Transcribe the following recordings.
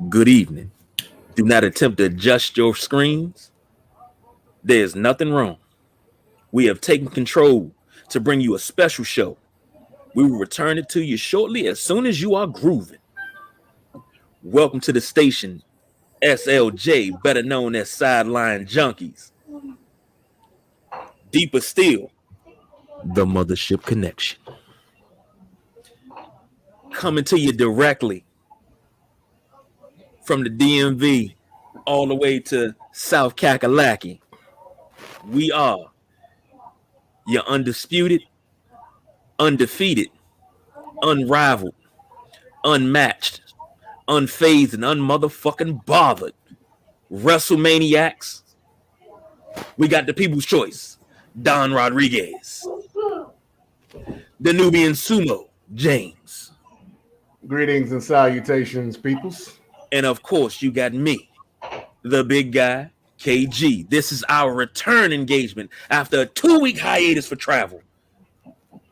Good evening. Do not attempt to adjust your screens. There's nothing wrong. We have taken control to bring you a special show. We will return it to you shortly as soon as you are grooving. Welcome to the station, SLJ, better known as Sideline Junkies. Deeper still, the Mothership Connection. Coming to you directly from the DMV all the way to South Kakalaki. We are your undisputed, undefeated, unrivaled, unmatched, unfazed, and unmotherfucking bothered Wrestlemaniacs. We got the people's choice, Don Rodriguez. The Nubian Sumo, James. Greetings and salutations, peoples. And of course, you got me, the big guy, KG. This is our return engagement after a 2-week hiatus for travel.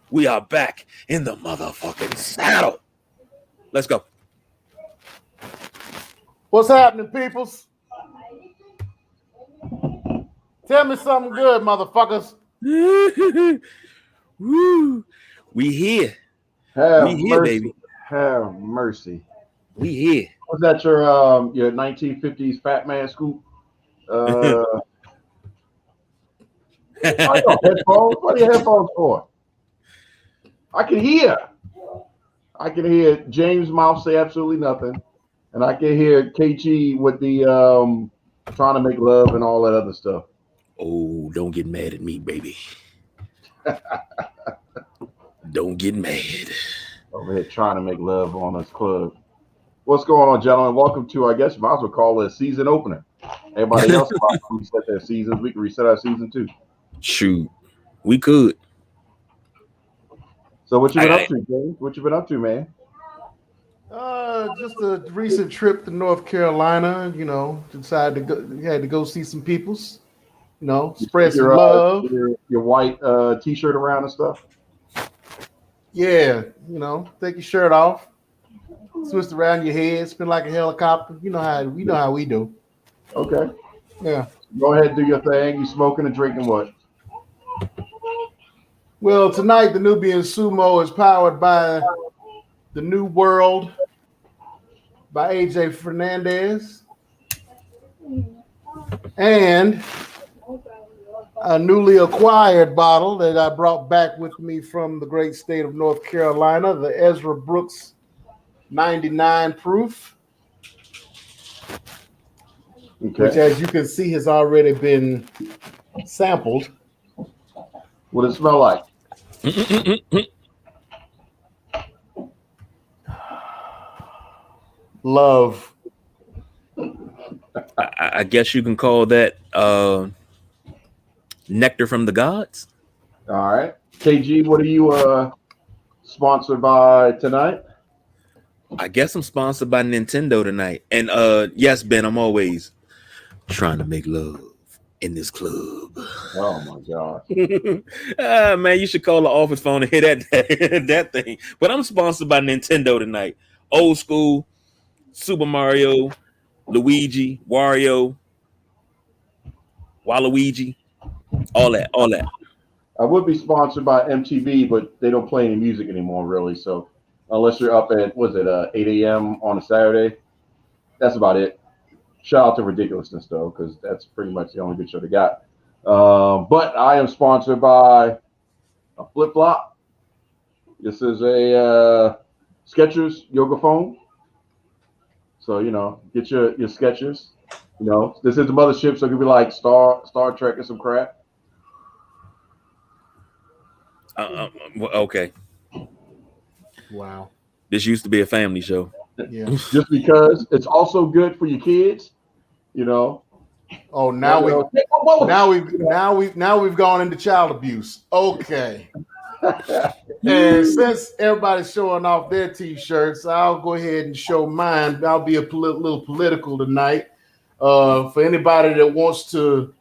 We are back in the motherfucking saddle. Let's go. What's happening, peoples? Tell me something good, motherfuckers. Woo. We here. Have We here, mercy. baby. Have mercy. We here. Was that your 1950s Fat Man scoop? What are your headphones? What are your headphones for? I can hear James' mouth say absolutely nothing, and I can hear KG with the trying to make love and all that other stuff. Oh, don't get mad at me, baby. Don't get mad. Over here trying to make love on us club. What's going on, gentlemen? Welcome to, I guess you might as well call it a season opener. Everybody else reset their seasons. We can reset our season too. Shoot, we could. So what you been up to, James? What you been up to, man? Just a recent trip to North Carolina. You know, decided to go. Had to go see some peoples. You know, spread some love. Your white T-shirt around and stuff. Yeah, you know, take your shirt off, twist around your head, spin like a helicopter. You know how we do. Okay. Yeah. Go ahead, do your thing. You smoking and drinking what? Well, tonight the Nubian Sumo is powered by the New World by AJ Fernandez and a newly acquired bottle that I brought back with me from the great state of North Carolina, the Ezra Brooks 99 proof, which, as you can see, has already been sampled. What does it smell like? Love. I guess you can call that nectar from the gods. All right. KG, what are you sponsored by tonight? I guess I'm sponsored by Nintendo tonight. And yes, Ben, I'm always trying to make love in this club. Oh my God. Man, you should call the office phone and hit that thing. But I'm sponsored by Nintendo tonight. Old school, Super Mario, Luigi, Wario, Waluigi, all that. I would be sponsored by MTV, but they don't play any music anymore, really. So unless you're up at 8 a.m. on a Saturday, that's about it. Shout out to Ridiculousness though, because that's pretty much the only good show they got. But I am sponsored by a flip flop. This is a Skechers yoga foam. So get your Skechers. This is the mothership, so it could be like Star Trek or some crap. Okay. Wow. This used to be a family show. Yeah. Just because it's also good for your kids, Oh, now we've gone into child abuse. Okay. And since everybody's showing off their T-shirts, I'll go ahead and show mine. I'll be a little political tonight. For anybody that wants to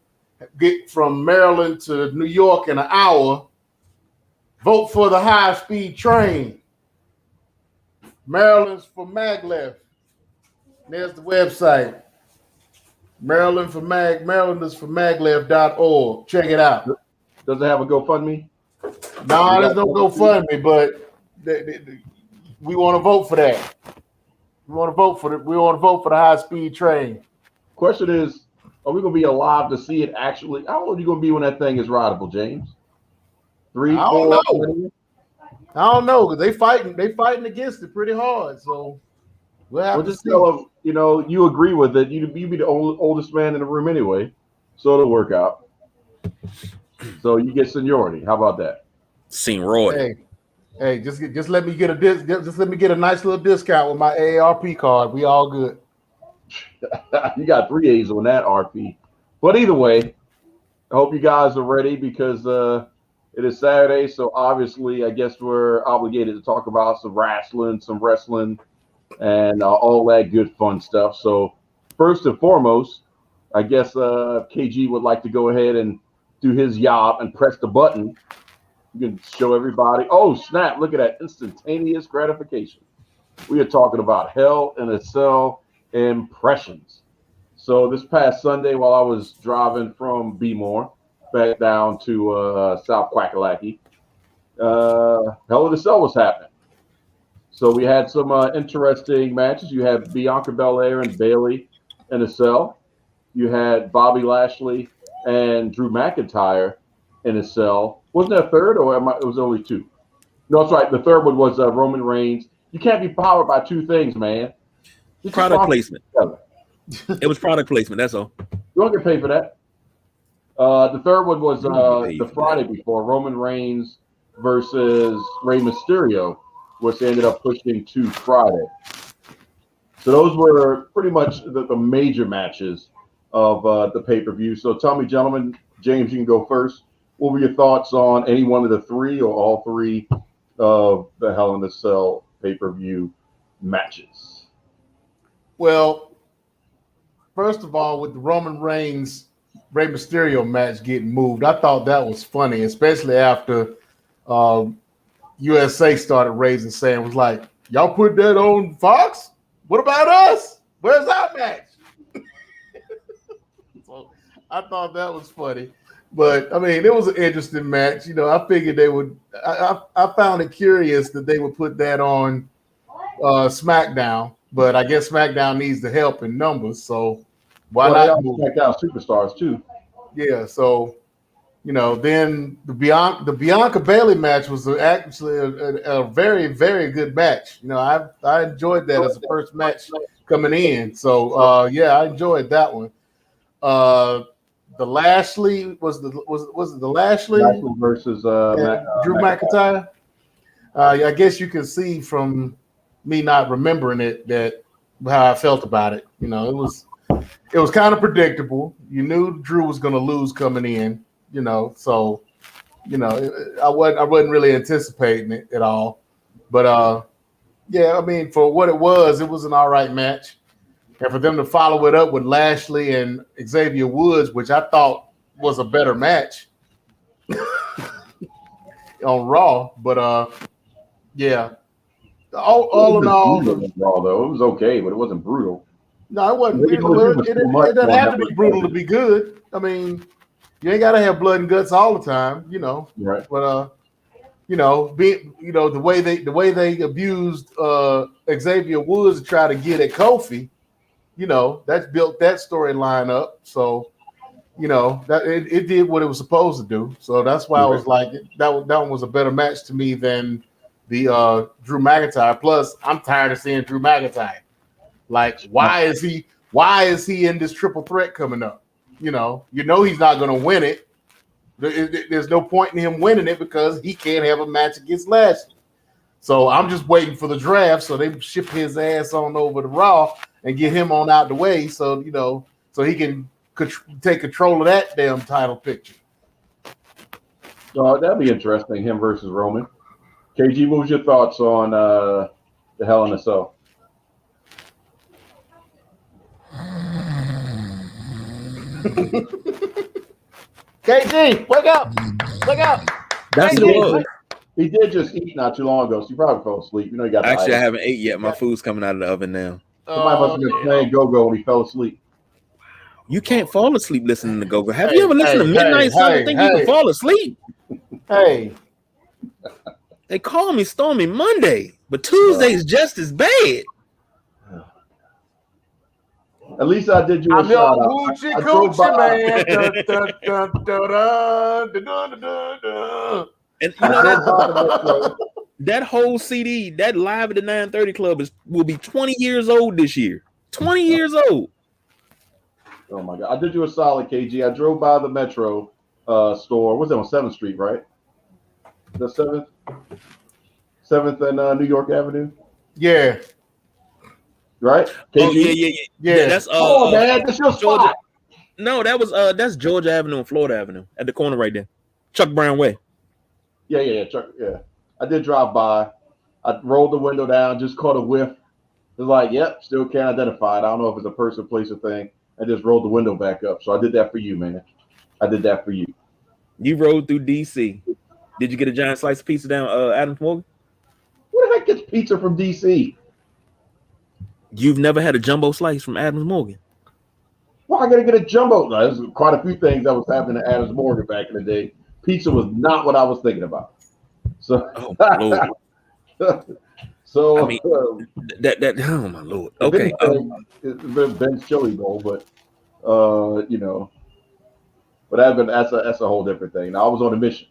get from Maryland to New York in an hour, vote for the high-speed train. Maryland's for maglev. There's the website. Maryland for Marylanders for maglev.org. Check it out. Does it have a GoFundMe? No, there's no GoFundMe, but we want to vote for that. We want to vote for the high-speed train. Question is, are we going to be alive to see it actually? How old are you going to be when that thing is rideable, James? 3, I 4? I don't know because they fighting against it pretty hard. So we'll have to just see. tell them, you agree with it. You be the oldest man in the room anyway, so it'll work out. So you get seniority. How about that? Seniority. Hey, just let me get a nice little discount with my AARP card. We all good. You got 3 A's on that RP. But either way, I hope you guys are ready because it is Saturday. So obviously, I guess we're obligated to talk about some wrestling, and all that good fun stuff. So first and foremost, I guess KG would like to go ahead and do his job and press the button. You can show everybody. Oh, snap. Look at that instantaneous gratification. We are talking about Hell in a Cell impressions. So this past Sunday, while I was driving from Bmore back down to South Quackalackie, Hell in a Cell was happening. So we had some interesting matches. You had Bianca Belair and Bayley in a cell. You had Bobby Lashley and Drew McIntyre in a cell. Wasn't there a third, or it was only 2? No, that's right. The third one was Roman Reigns. You can't be powered by 2 things, man. Product placement. It was product placement. That's all. You don't get paid for that. The third one was the Friday before, Roman Reigns versus Rey Mysterio, which they ended up pushing to Friday. So those were pretty much the major matches of the pay-per-view. So tell me, gentlemen, James, you can go first. What were your thoughts on any one of the 3 or all 3 of the Hell in a Cell pay-per-view matches? Well, first of all, with the Roman Reigns Rey Mysterio match getting moved, I thought that was funny, especially after USA started raising sand. Was like, y'all put that on Fox? What about us? Where's our match? So I thought that was funny. But I mean, it was an interesting match. I figured they would. I found it curious that they would put that on SmackDown, but I guess SmackDown needs the help in numbers. So why not move SmackDown superstars too? Yeah. So then the Bianca Bayley match was actually a very, very good match. I enjoyed that as the first match coming in. So I enjoyed that one. The Lashley was it the Lashley versus Drew McIntyre? I guess you can see from me not remembering it that how I felt about it. It was kind of predictable. You knew Drew was going to lose coming in. So I wasn't really anticipating it at all. But I mean, for what it was an all right match. And for them to follow it up with Lashley and Xavier Woods, which I thought was a better match on Raw. But all in all, Raw though it was okay, but it wasn't brutal. No, it wasn't. It doesn't have to be brutal to be good. I mean, you ain't gotta have blood and guts all the time, Right. But the way they abused Xavier Woods to try to get at Kofi. That's built that storyline up. So, that it did what it was supposed to do. So that's why I was like, that one was a better match to me than the Drew McIntyre. Plus, I'm tired of seeing Drew McIntyre. Like, why is he in this triple threat coming up? He's not going to win it. There's no point in him winning it because he can't have a match against Lashley. So I'm just waiting for the draft so they ship his ass on over to Raw and get him on out the way so he can take control of that damn title picture. That'd be interesting, him versus Roman. KG, what was your thoughts on the Hell in a Cell? KG, wake up! Wake up! That's KG, what it was. He did just eat not too long ago, so you probably fell asleep. You got Actually, I haven't ate yet. My food's coming out of the oven now. Somebody must have been playing go-go when he fell asleep. You can't fall asleep listening to go-go. Have you ever listened to Midnight Sun and think you can hey. fall asleep? Hey, They call me Stormy Monday, but Tuesday's just as bad. At least I did you a I'm your shout out. hoochie I drove coochie by. man. And you know that whole CD, that Live at the 930 Club will be 20 years old this year. 20 years old. Oh my God! I did you a solid, KG. I drove by the Metro store. What's that on 7th Street, right? The 7th and New York Avenue. Yeah. Right? KG? Oh yeah. That's oh man, that's your Georgia. spot. No, that's Georgia Avenue and Florida Avenue at the corner right there. Chuck Brown Way. Yeah. Chuck, yeah. I did drive by. I rolled the window down, just caught a whiff. It was like, yep, still can't identify it. I don't know if it's a person, place, or thing. I just rolled the window back up. So I did that for you, man. I did that for you. You rode through DC. Did you get a giant slice of pizza down Adams Morgan? Who the heck gets pizza from DC? You've never had a jumbo slice from Adams Morgan? Well, I gotta get a jumbo. No, there's quite a few things that was happening at Adams Morgan back in the day. Pizza was not what I was thinking about. So, oh my Lord. So I mean, that oh my Lord. Okay. It's been Ben's Chili Bowl, but that's a whole different thing. Now, I was on a mission.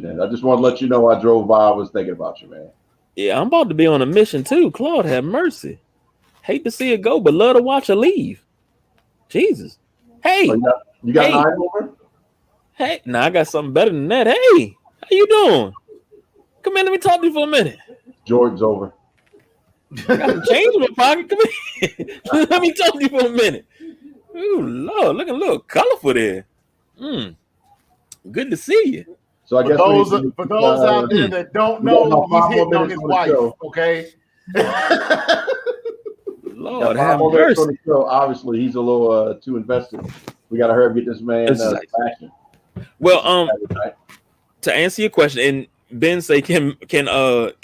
Then. I just want to let you know I drove by. I was thinking about you, man. Yeah, I'm about to be on a mission too. Claude, have mercy. Hate to see it go, but love to watch her leave. Jesus. Hey. So you got an eye over? Hey, now I got something better than that. Hey, how you doing? Come in, let me talk to you for a minute. Jordan's over. I got some change in my pocket. Come here. Let me talk to you for a minute. Ooh, Lord, looking a little colorful there. Good to see you. So I guess for those out there that don't know, he's hitting on his wife. Okay. Lord have mercy. Obviously, he's a little too invested. We got to hurry up and get this man action. Well, to answer your question, and Ben say, can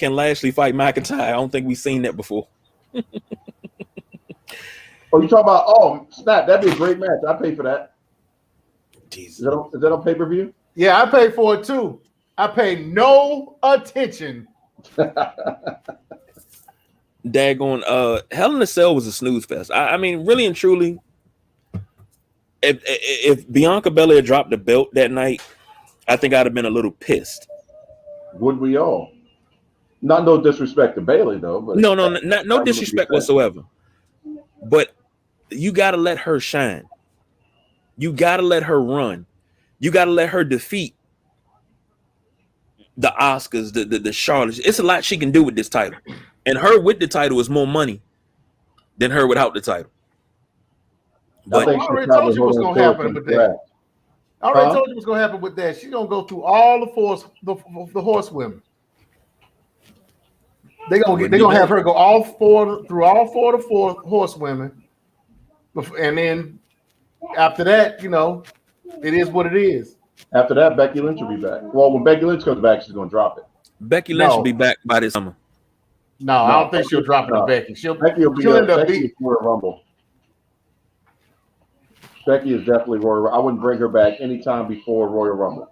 Lashley fight McIntyre? I don't think we've seen that before. Oh, you talking about? Oh, snap! That'd be a great match. I pay for that. Jesus. Is that on pay-per-view? Yeah, I paid for it too. I pay no attention. Daggone, Hell in a Cell was a snooze fest. I mean, really and truly, if Bianca Belair dropped the belt that night, I think I'd have been a little pissed. Would we all? Not no disrespect to Bayley though, but no disrespect whatsoever. But you got to let her shine. You got to let her run. You got to let her defeat the Oscars, the Charlotte. It's a lot she can do with this title. And her with the title is more money than her without the title. But I already told you what's going to happen with that. I already told you what's going to happen with that. She's going to go through all the horsewomen. They're going to have her go through all four of the horsewomen. And then after that, it is what it is. After that, Becky Lynch will be back. Well, when Becky Lynch comes back, she's going to drop it. Becky Lynch will be back by this summer. No, I don't think she'll drop it to Becky. Becky will be end up beating Royal Rumble. Becky is definitely Royal. I wouldn't bring her back anytime before Royal Rumble.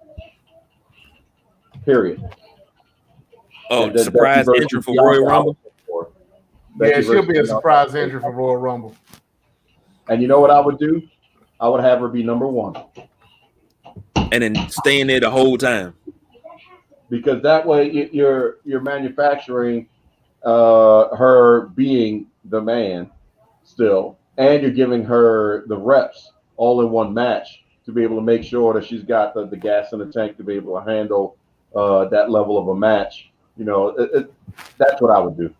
Period. Oh, surprise entry for Royal Rumble? Yeah, she'll be a surprise entry for Royal Rumble. And you know what I would do? I would have her be number one. And then staying there the whole time. Because that way you're manufacturing her being the man still, and you're giving her the reps all in one match to be able to make sure that she's got the gas in the tank to be able to handle that level of a match. That's what I would do.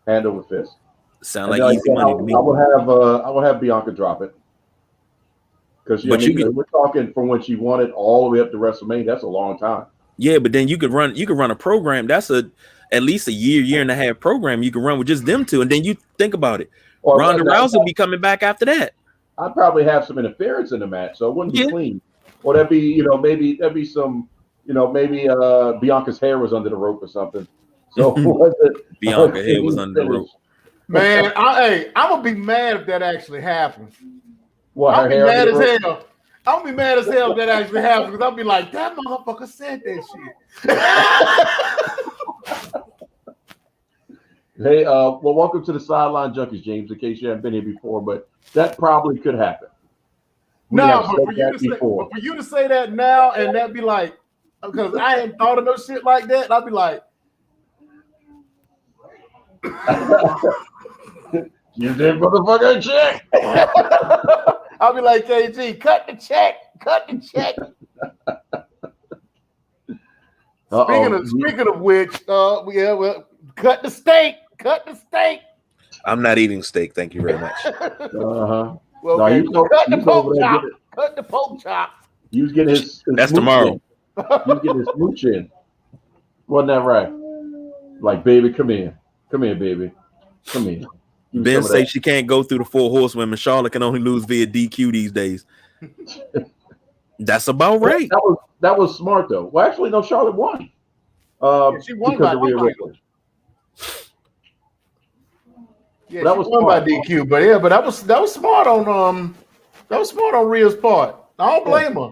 Hand over fist. Sound like easy money to me. I would have Bianca drop it. Because we're talking from when she won it all the way up to WrestleMania. That's a long time. Yeah, but then you could run a program. That's at least a year and a half program you can run with just them two. And then you think about it. Ronda Rousey will be coming back after that. I'd probably have some interference in the match, so it wouldn't be clean. Or that'd be, maybe there'd be some, maybe Bianca's hair was under the rope or something. So Bianca's hair was under the rope. Man, I'm gonna be mad if that actually happens. What, I'll her be hair mad get as rolled? hell. I'll be mad as hell if that actually happens because I'll be like, that motherfucker said that shit. Hey, well, welcome to the Sideline Junkies, James, in case you haven't been here before, but that probably could happen. We have said that before. But for you to say that now and that be like, because I hadn't thought of no shit like that, I'll be like, You did motherfucker check. I'll be like, KG, cut the check. Speaking of which, well, cut the steak. I'm not eating steak. Thank you very much. Uh-huh. Well, No, okay, cut the pork chop. He was getting his That's smooch tomorrow. in. He was getting his smooch in. Wasn't that right? Like, baby, come here. Come here, baby. Come here. Ben say she can't go through the 4 horsewomen. Charlotte can only lose via DQ these days. That's about right. That was smart, though. Well, actually, no, Charlotte won. She won because by of Rhea Ripley. Yeah, that was won by DQ, but that was smart on Rhea's part. I don't blame her.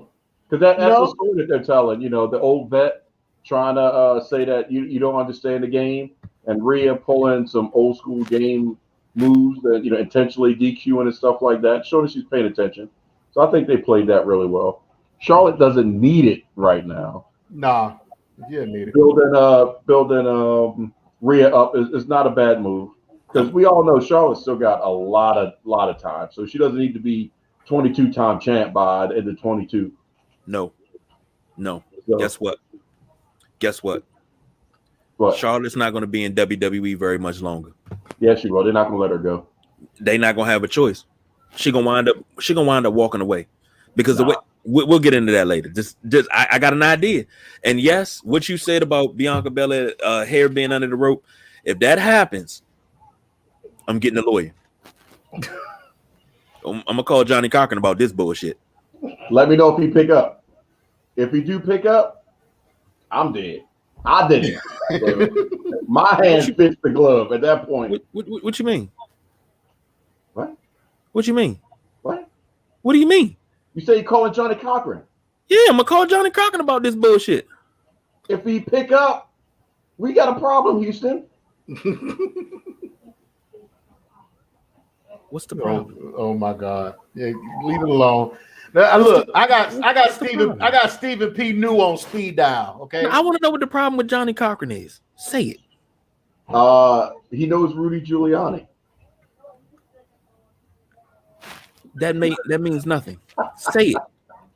Because that's the story that they're telling. The old vet trying to say that you don't understand the game, and Rhea pulling some old school game moves and intentionally DQing and stuff like that, showing that she's paying attention. So I think they played that really well. Charlotte doesn't need it right now. Nah, yeah, need it. Building Rhea up is not a bad move because we all know Charlotte's still got a lot of time, so she doesn't need to be 22-time champ by the end of 22. No. So, Guess what? What? Charlotte's not going to be in WWE very much longer. Yeah, she will. They're not going to let her go. They're not going to have a choice. She gonna wind up walking away because the way we'll get into that later. I got an idea. And yes, what you said about Bianca Belair hair being under the rope, if that happens, I'm getting a lawyer. I'm gonna call Johnny Cochran about this bullshit. Let me know if he pick up. If he do pick up, I'm dead. I did it. My hand fits the glove at that point. What you mean? What? What you mean? What? What do you mean? You say you calling Johnny Cochran? Yeah, I'm gonna call Johnny Cochran about this bullshit. If he pick up, we got a problem, Houston. What's the problem? Oh my God! Yeah, leave it alone. Now, look, I got Stephen P. New on speed dial. Okay, I want to know what the problem with Johnny Cochran is. Say it. He knows Rudy Giuliani. That means nothing. Say it.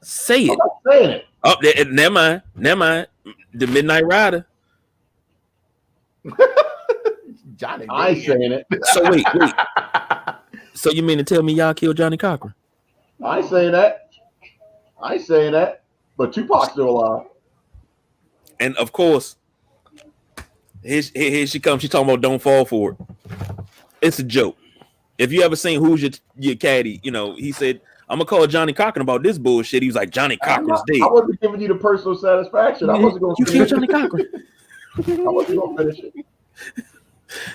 Say it. I'm not saying it. Oh, never mind. The Midnight Rider. Johnny. I ain't saying it. So wait. So you mean to tell me y'all killed Johnny Cochran? I ain't saying that. But Tupac's still alive. And of course, here she comes. She talking about don't fall for it. It's a joke. If you ever seen Who's Your Caddy, he said, I'm gonna call Johnny Cochran about this bullshit. He was like, Johnny Cochran's dead. I wasn't giving you the personal satisfaction. I wasn't going to kill Johnny Cochran. I wasn't going to finish it.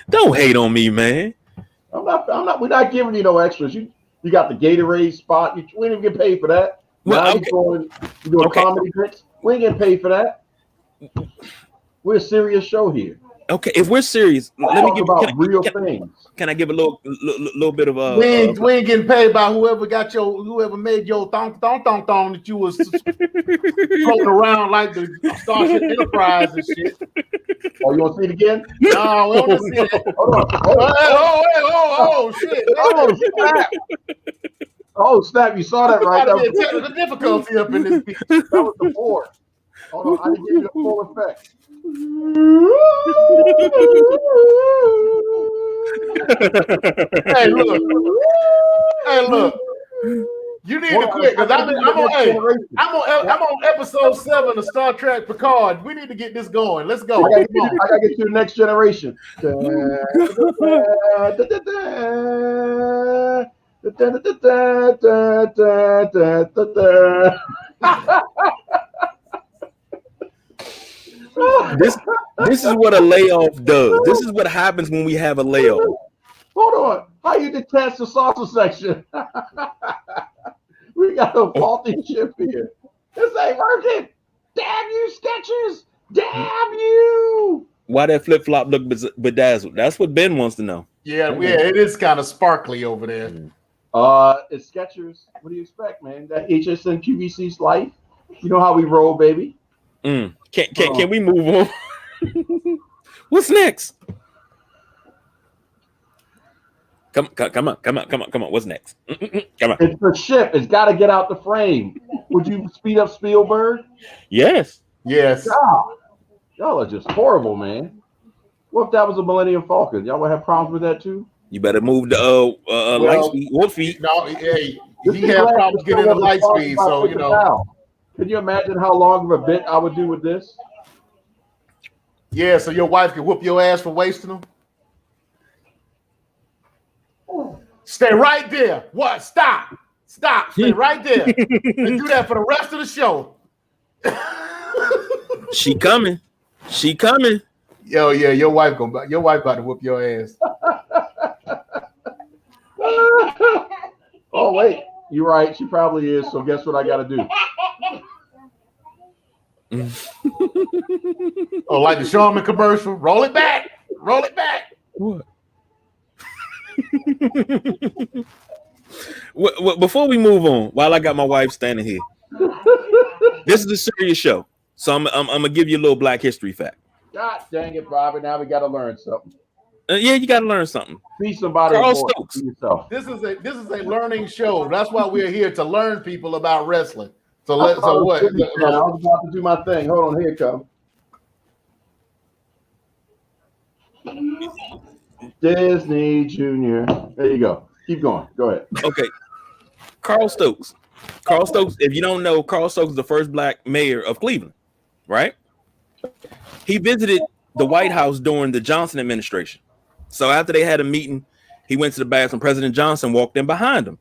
Don't hate on me, man. I'm not. We're not giving you no extras. You got the Gatorade spot. We didn't get paid for that. Well, now okay. you doing comedy tricks. We ain't getting paid for that. We're a serious show here. Okay, if we're serious, let me give about real things. Can I give a little bit of we ain't getting paid by whoever made your thong that you was floating around like the Starship Enterprise and shit. Oh, you want to see it again? No, we don't want to see it. Oh, shit. Oh, snap. Oh, snap. You saw that right? That was a technical difficulty up in this piece. That was the board. Hold on, I didn't give you the full effect. Hey, look. You need to quit because I'm on episode 7 of Star Trek Picard. We need to get this going. Let's go. I gotta get to the next generation. This is what a layoff does. This is what happens when we have a layoff. Hold on. How you detach the salsa section? We got a faulty chip here. This ain't working. Damn you, Skechers. Damn you. Why that flip flop look bedazzled? That's what Ben wants to know. Yeah, it is kind of sparkly over there. It's Skechers. What do you expect, man? That HSN QVC's life. You know how we roll, baby. Can we move on? What's next? Come on. What's next? Come on. It's the ship. It's got to get out the frame. Would you speed up Spielberg? Yes. God, y'all are just horrible, man. What if that was a Millennium Falcon? Y'all would have problems with that too? You better move the light speed, wolf feet. No, hey, he had problems getting the light speed, so you know. Can you imagine how long of a bit I would do with this? Yeah, so your wife can whoop your ass for wasting them. Stay right there. What? Stop. Stay right there. And do that for the rest of the show. She coming. Yo, yeah, your wife about to whoop your ass. Oh wait, you're right. She probably is. So guess what I got to do? Oh, like the Charmin commercial. Roll it back. What? Before we move on, while I got my wife standing here, this is a serious show, so I'm gonna give you a little Black History fact. God dang it, Bobby! Now we got to learn something. Yeah, you got to learn something. Be somebody. Carl Stokes. Yourself. This is a learning show. That's why we're here to learn people about wrestling. So what? I was about to do my thing. Hold on, here it comes. Disney Junior. There you go. Keep going. Go ahead. Okay. Carl Stokes. If you don't know, Carl Stokes is the first Black mayor of Cleveland, right? He visited the White House during the Johnson administration. So after they had a meeting, he went to the bathroom. President Johnson walked in behind him.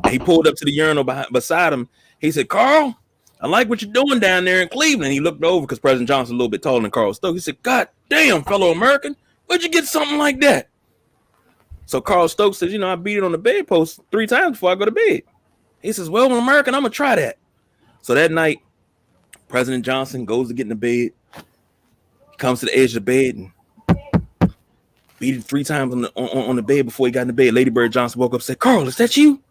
And he pulled up to the urinal beside him. He said, "Carl, I like what you're doing down there in Cleveland." He looked over because President Johnson was a little bit taller than Carl Stokes. He said, "God damn, fellow American, where'd you get something like that?" So Carl Stokes says, "I beat it on the bedpost 3 times before I go to bed." He says, "Well, American, I'm going to try that." So that night, President Johnson goes to get in the bed. He comes to the edge of the bed and beat it 3 times on the bed before he got in the bed. Lady Bird Johnson woke up and said, "Carl, is that you?"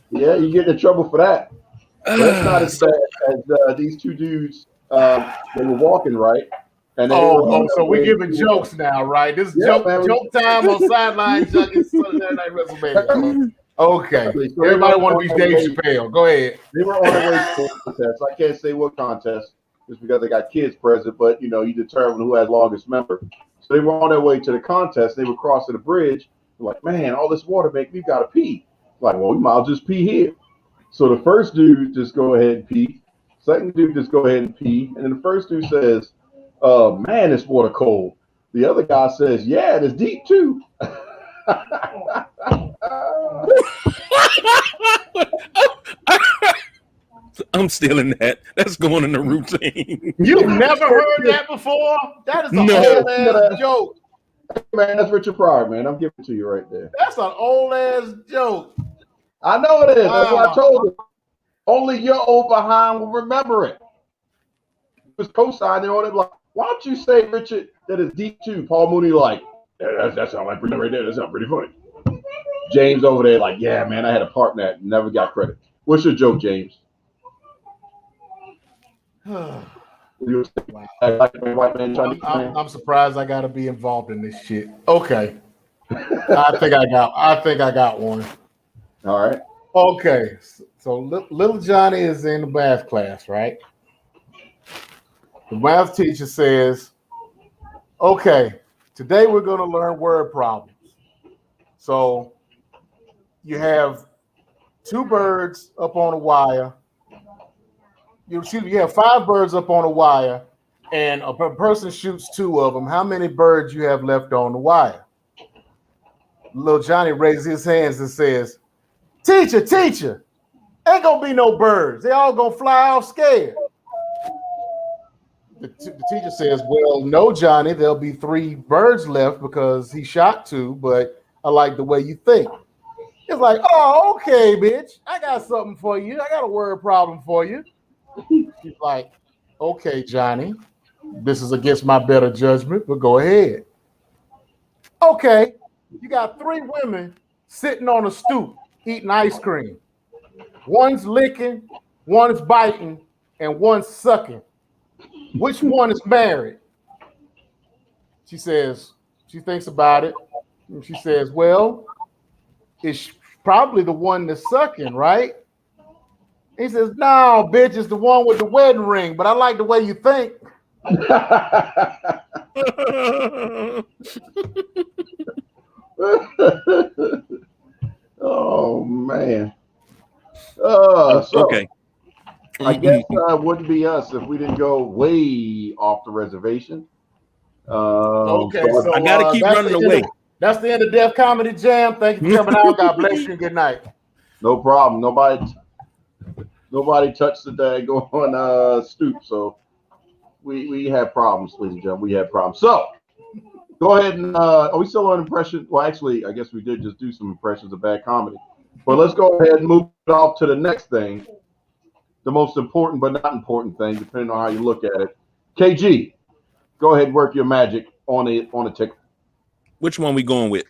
Yeah, you get in trouble for that. That's not as bad as these 2 dudes. They were walking, right? And so we're giving jokes now, right? This is joke time on Sideline Junkies Saturday Night WrestleMania. Okay. So everybody want to be Dave Chappelle. Go ahead. They were on their way to a contest. I can't say what contest just because they got kids present, but you determine who has longest member. So they were on their way to the contest. They were crossing the bridge. They're like, "Man, all this water make me gotta pee." Like, well, we might as well just pee here. So the first dude just go ahead and pee. Second dude just go ahead and pee. And then the first dude says, "Man, this water cold." The other guy says, "Yeah, and it's deep too." I'm stealing that. That's going in the routine. You've never heard that before? That is an old ass joke. Man, that's Richard Pryor, man. I'm giving it to you right there. That's an old ass joke. I know it is. That's what I told you. Only your old behind will remember it. He was co-signing on it. Like, why don't you say, Richard, that it's deep too? Paul Mooney, like, yeah, that sounds like right there. That sounds pretty funny. James over there, like, yeah, man, I had a part in that. Never got credit. What's your joke, James? I'm surprised I got to be involved in this shit. Okay, I think I got one. All right. Okay, so little Johnny is in the math class, right? The math teacher says, "Okay, today we're going to learn word problems." So you have 2 birds up on a wire. You have 5 birds up on a wire, and a person shoots 2 of them. How many birds you have left on the wire? Little Johnny raises his hands and says, Teacher, ain't gonna be no birds. They all gonna fly off scared." The teacher says, "Well, no, Johnny, there'll be 3 birds left because he shot 2, but I like the way you think." It's like, "Oh, okay, bitch. I got something for you. I got a word problem for you." She's like, "Okay, Johnny, this is against my better judgment, but go ahead." Okay, you got 3 women sitting on a stoop eating ice cream. One's licking, one's biting, and one's sucking. Which one is married? She says, she thinks about it. And she says, "Well, it's probably the one that's sucking, right?" He says, "No, bitch, it's the one with the wedding ring, but I like the way you think." Oh man. So Okay. I guess it wouldn't be us if we didn't go way off the reservation. Okay, So I gotta keep running away. That's the end of Def Comedy Jam. Thank you for coming out. God bless you and good night. no problem. Nobody touched the daggone stoop. So we had problems, ladies and gentlemen. We had problems. So go ahead and are we still on impression? Well, actually, I guess we did just do some impressions of bad comedy. But let's go ahead and move it off to the next thing. The most important but not important thing, depending on how you look at it. KG, go ahead and work your magic on a ticker. Which one we going with?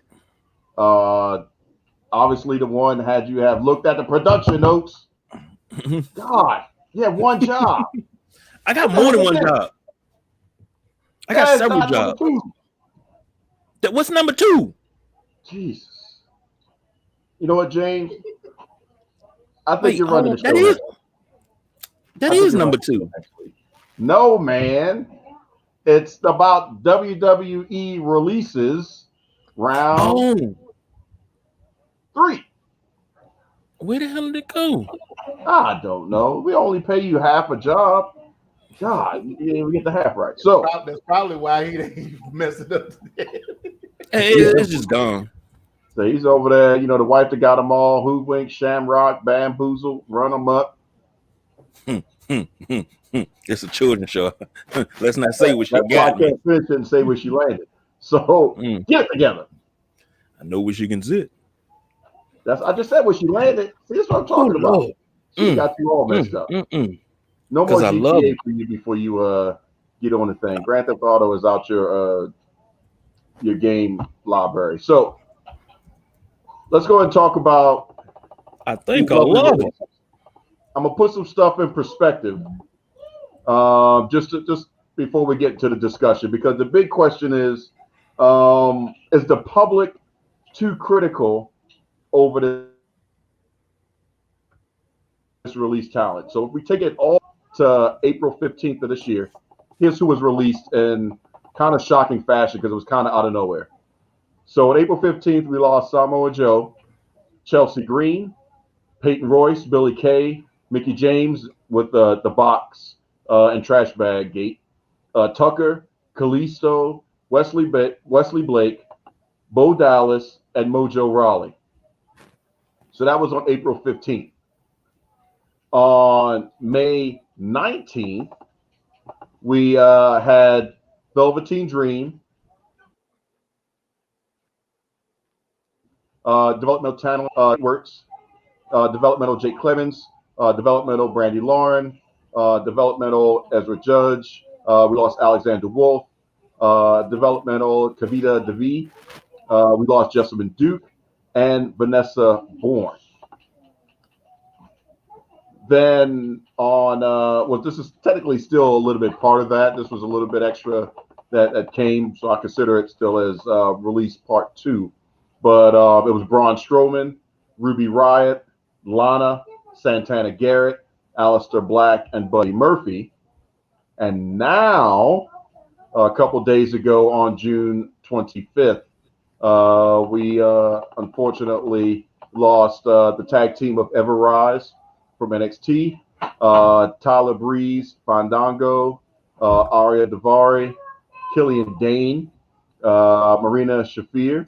Obviously the one had you have looked at the production notes. God, you have one job. I got more than one job. I got several jobs. What's number 2? Jesus. You know what, James? I think you're running the show. That is number 2. No, man. It's about WWE releases round 3. Where the hell did it go? I don't know. We only pay you half a job. God, you didn't even get the half right. So that's probably why he messed it up today. Hey, it's just gone. So he's over there, you know, the wife that got them all, hoodwink, shamrock, bamboozle, run them up. It's a children's show. Let's not say what she got. I can't finish it and say where she landed. So get it together. I know where she can sit. I just said where she landed. See, that's what I'm talking about. She got you all messed up. No more GTA for you before you get on the thing. Grand Theft Auto is out your game library. So let's go ahead and talk about. I think I love it. I'm gonna put some stuff in perspective, just before we get to the discussion, because the big question is the public too critical over this release talent? So if we take it all to April 15th of this year, here's who was released in kind of shocking fashion because it was kind of out of nowhere. So on April 15th, we lost Samoa Joe, Chelsea Green, Peyton Royce, Billy Kay, Mickey James with the box and trash bag gate, Tucker, Kalisto, Wesley Blake, Bo Dallas, and Mojo Rawley. So that was on April 15th. On May 19th, we had Velveteen Dream, developmental talent works, developmental Jake Clemens, developmental Brandy Lauren, developmental Ezra Judge. We lost Alexander Wolf, developmental Kavita Devi. We lost Jessamine Duke and Vanessa Bourne. Then on, well, this is technically still a little bit part of that. This was a little bit extra that came, so I consider it still as release part 2. But it was Braun Strowman, Ruby Riott, Lana, Santana Garrett, Aleister Black, and Buddy Murphy. And now, a couple days ago on June 25th, we unfortunately lost the tag team of Ever Rise from NXT, Tyler Breeze, Fandango, Arya Davari, Killian Dane, Marina Shafir,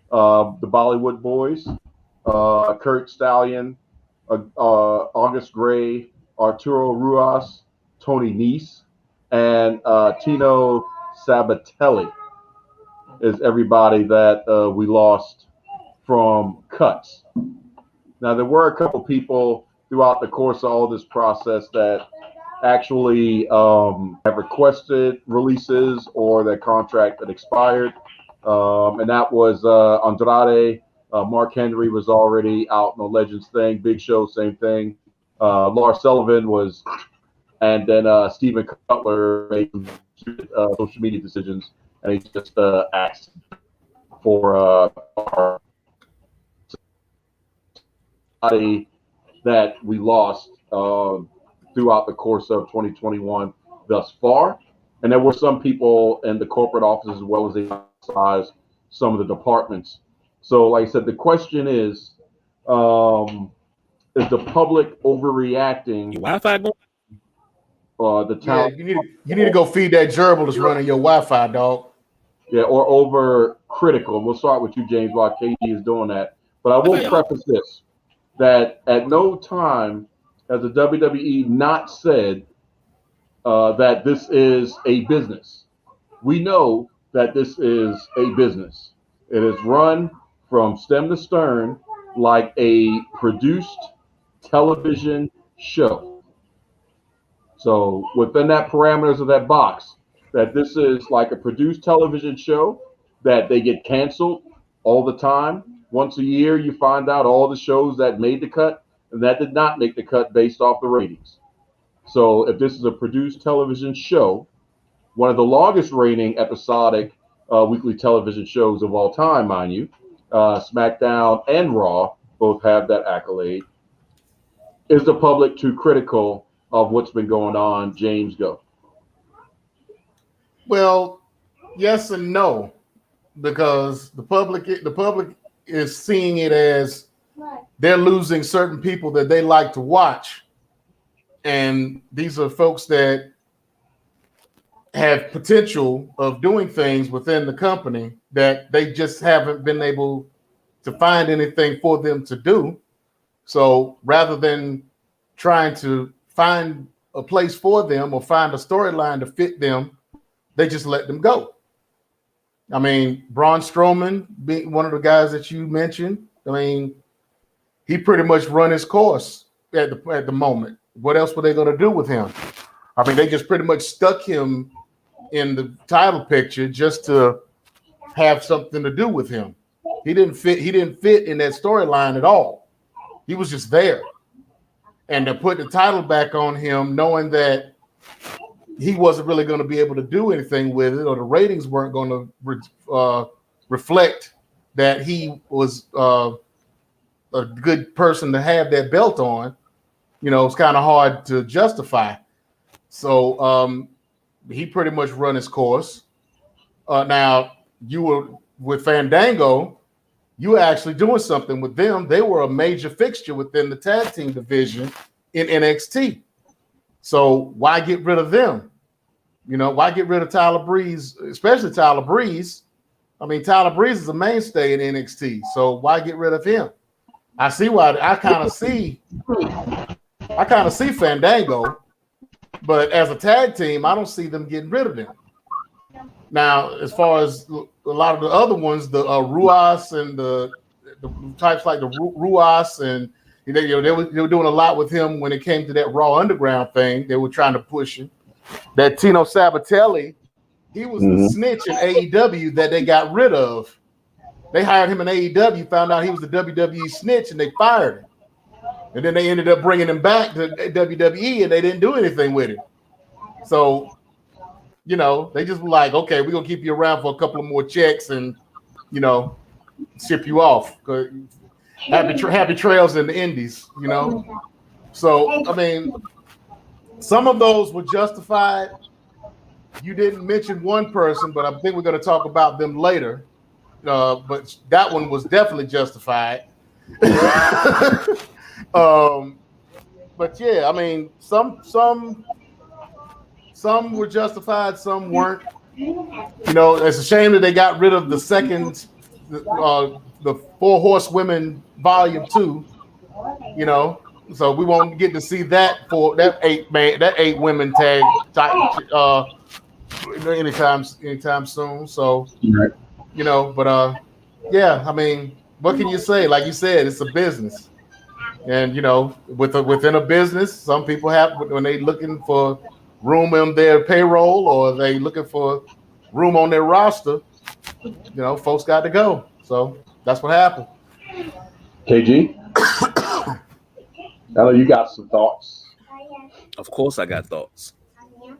the Bollywood Boys, Kurt Stallion, August Gray, Arturo Ruas, Tony Nese, and Tino Sabatelli is everybody that we lost from cuts. Now, there were a couple people throughout the course of all this process that actually have requested releases or their contract that expired. And that was Andrade. Mark Henry was already out in the Legends thing. Big Show, same thing. Lars Sullivan was, and then Steven Cutler made social media decisions, and he just asked for our that we lost throughout the course of 2021 thus far. And there were some people in the corporate offices as well as the outside, some of the departments. So, like I said, the question is the public overreacting? Your Wi-Fi going? The town. Yeah, you need to go feed that gerbil that's running your Wi-Fi, dog. Yeah, or over critical. We'll start with you, James, while KG is doing that. But I will preface this, that at no time has the WWE not said that this is a business. We know that this is a business. It is run from stem to stern like a produced television show. So within that parameters of that box, that this is like a produced television show, that they get canceled all the time. Once a year, you find out all the shows that made the cut and that did not make the cut based off the ratings. So if this is a produced television show, one of the longest reigning episodic weekly television shows of all time, mind you, SmackDown and Raw both have that accolade. Is the public too critical of what's been going on? James, go. Well, yes and no, because the public is seeing it as they're losing certain people that they like to watch, and these are folks that have potential of doing things within the company that they just haven't been able to find anything for them to do. So rather than trying to find a place for them or find a storyline to fit them, they just let them go. I mean, Braun Strowman being one of the guys that you mentioned, I mean, he pretty much run his course at the moment. What else were they going to do with him? I mean, they just pretty much stuck him in the title picture just to have something to do with him. He didn't fit in that storyline at all. He was just there. And to put the title back on him, knowing that he wasn't really going to be able to do anything with it, or the ratings weren't going to reflect that he was a good person to have that belt on, you know, it's kind of hard to justify. So he pretty much run his course. Now, you were with Fandango, you were actually doing something with them. They were a major fixture within the tag team division in NXT. So why get rid of them? You know, why get rid of Tyler Breeze, especially Tyler Breeze? I mean, Tyler Breeze is a mainstay in NXT. So why get rid of him? I see why. I kind of see Fandango, but as a tag team, I don't see them getting rid of them. Now, as far as a lot of the other ones, the Ruas and the types like the Ruas, and they were doing a lot with him when it came to that Raw Underground thing. They were trying to push him. That Tino Sabatelli, he was the snitch in AEW that they got rid of. They hired him in AEW, found out he was the WWE snitch, and they fired him. And then they ended up bringing him back to WWE, and they didn't do anything with him. So, you know, they just were like, okay, we're going to keep you around for a couple of more checks and, you know, ship you off. Happy trails in the indies, you know. So, I mean, some of those were justified. You didn't mention one person, but I think we're going to talk about them later. But that one was definitely justified. But yeah, I mean, some were justified, some weren't. You know, it's a shame that they got rid of the the 4 Horsewomen Volume 2. You know, So we won't get to see that for that 8 women tag anytime soon. So Right. but yeah, I mean, what can you say? Like you said, it's a business. And within a business, some people have when they looking for room on their payroll or they looking for room on their roster, folks got to go. So that's what happened. KG, I know you got some thoughts. Of course, I got thoughts.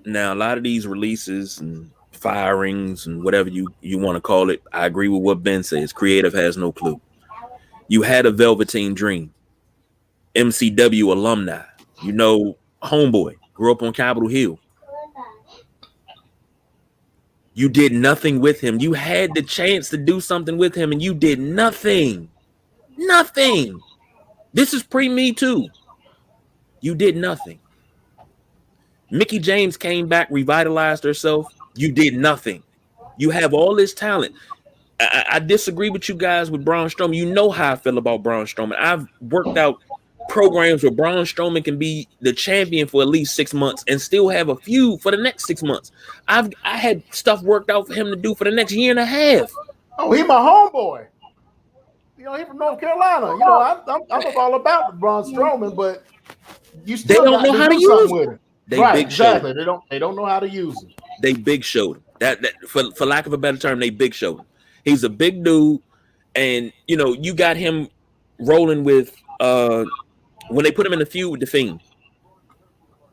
Now, a lot of these releases and firings and whatever you want to call it, I agree with what Ben says. Creative has no clue. You had a Velveteen Dream, MCW alumni. Homeboy grew up on Capitol Hill. You did nothing with him. You had the chance to do something with him, and you did nothing. Nothing. This is pre-Me Too. You did nothing. Mickie James came back, revitalized herself. You did nothing. You have all this talent. I disagree with you guys with Braun Strowman. You know how I feel about Braun Strowman. I've worked out programs where Braun Strowman can be the champion for at least 6 months and still have a feud for the next 6 months. I had stuff worked out for him to do for the next year and a half. Oh, he my homeboy. He from North Carolina. I'm all about the Braun Strowman, but you still don't know how to use with it. They right, big exactly. showed. They don't know how to use it. They big showed him. That for lack of a better term, they big showed him. He's a big dude, and you got him rolling with when they put him in the feud with the Fiend.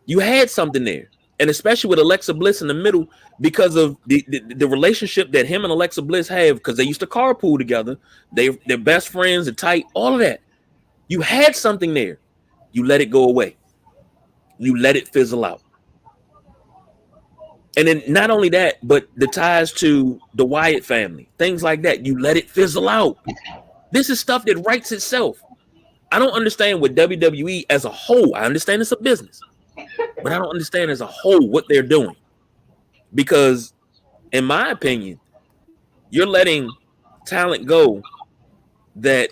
You had something there, and especially with Alexa Bliss in the middle, because of the relationship that him and Alexa Bliss have, because they used to carpool together. They're best friends, they're tight, all of that. You had something there. You let it go away. You let it fizzle out. And then not only that, but the ties to the Wyatt family, things like that. You let it fizzle out. This is stuff that writes itself. I don't understand what WWE as a whole, I understand it's a business, but I don't understand as a whole what they're doing. Because in my opinion, you're letting talent go that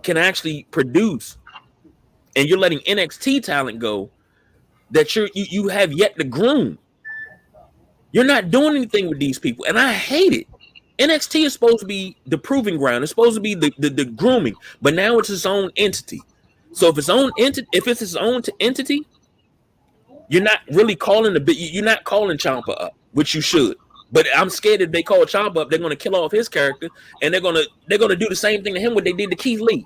can actually produce, and you're letting NXT talent go that you have yet to groom. You're not doing anything with these people, and I hate it. NXT is supposed to be the proving ground. It's supposed to be the grooming, but now it's its own entity. So if it's its own entity, you're not really calling you're not calling Ciampa up, which you should. But I'm scared if they call Ciampa up, they're going to kill off his character, and they're going to do the same thing to him what they did to Keith Lee.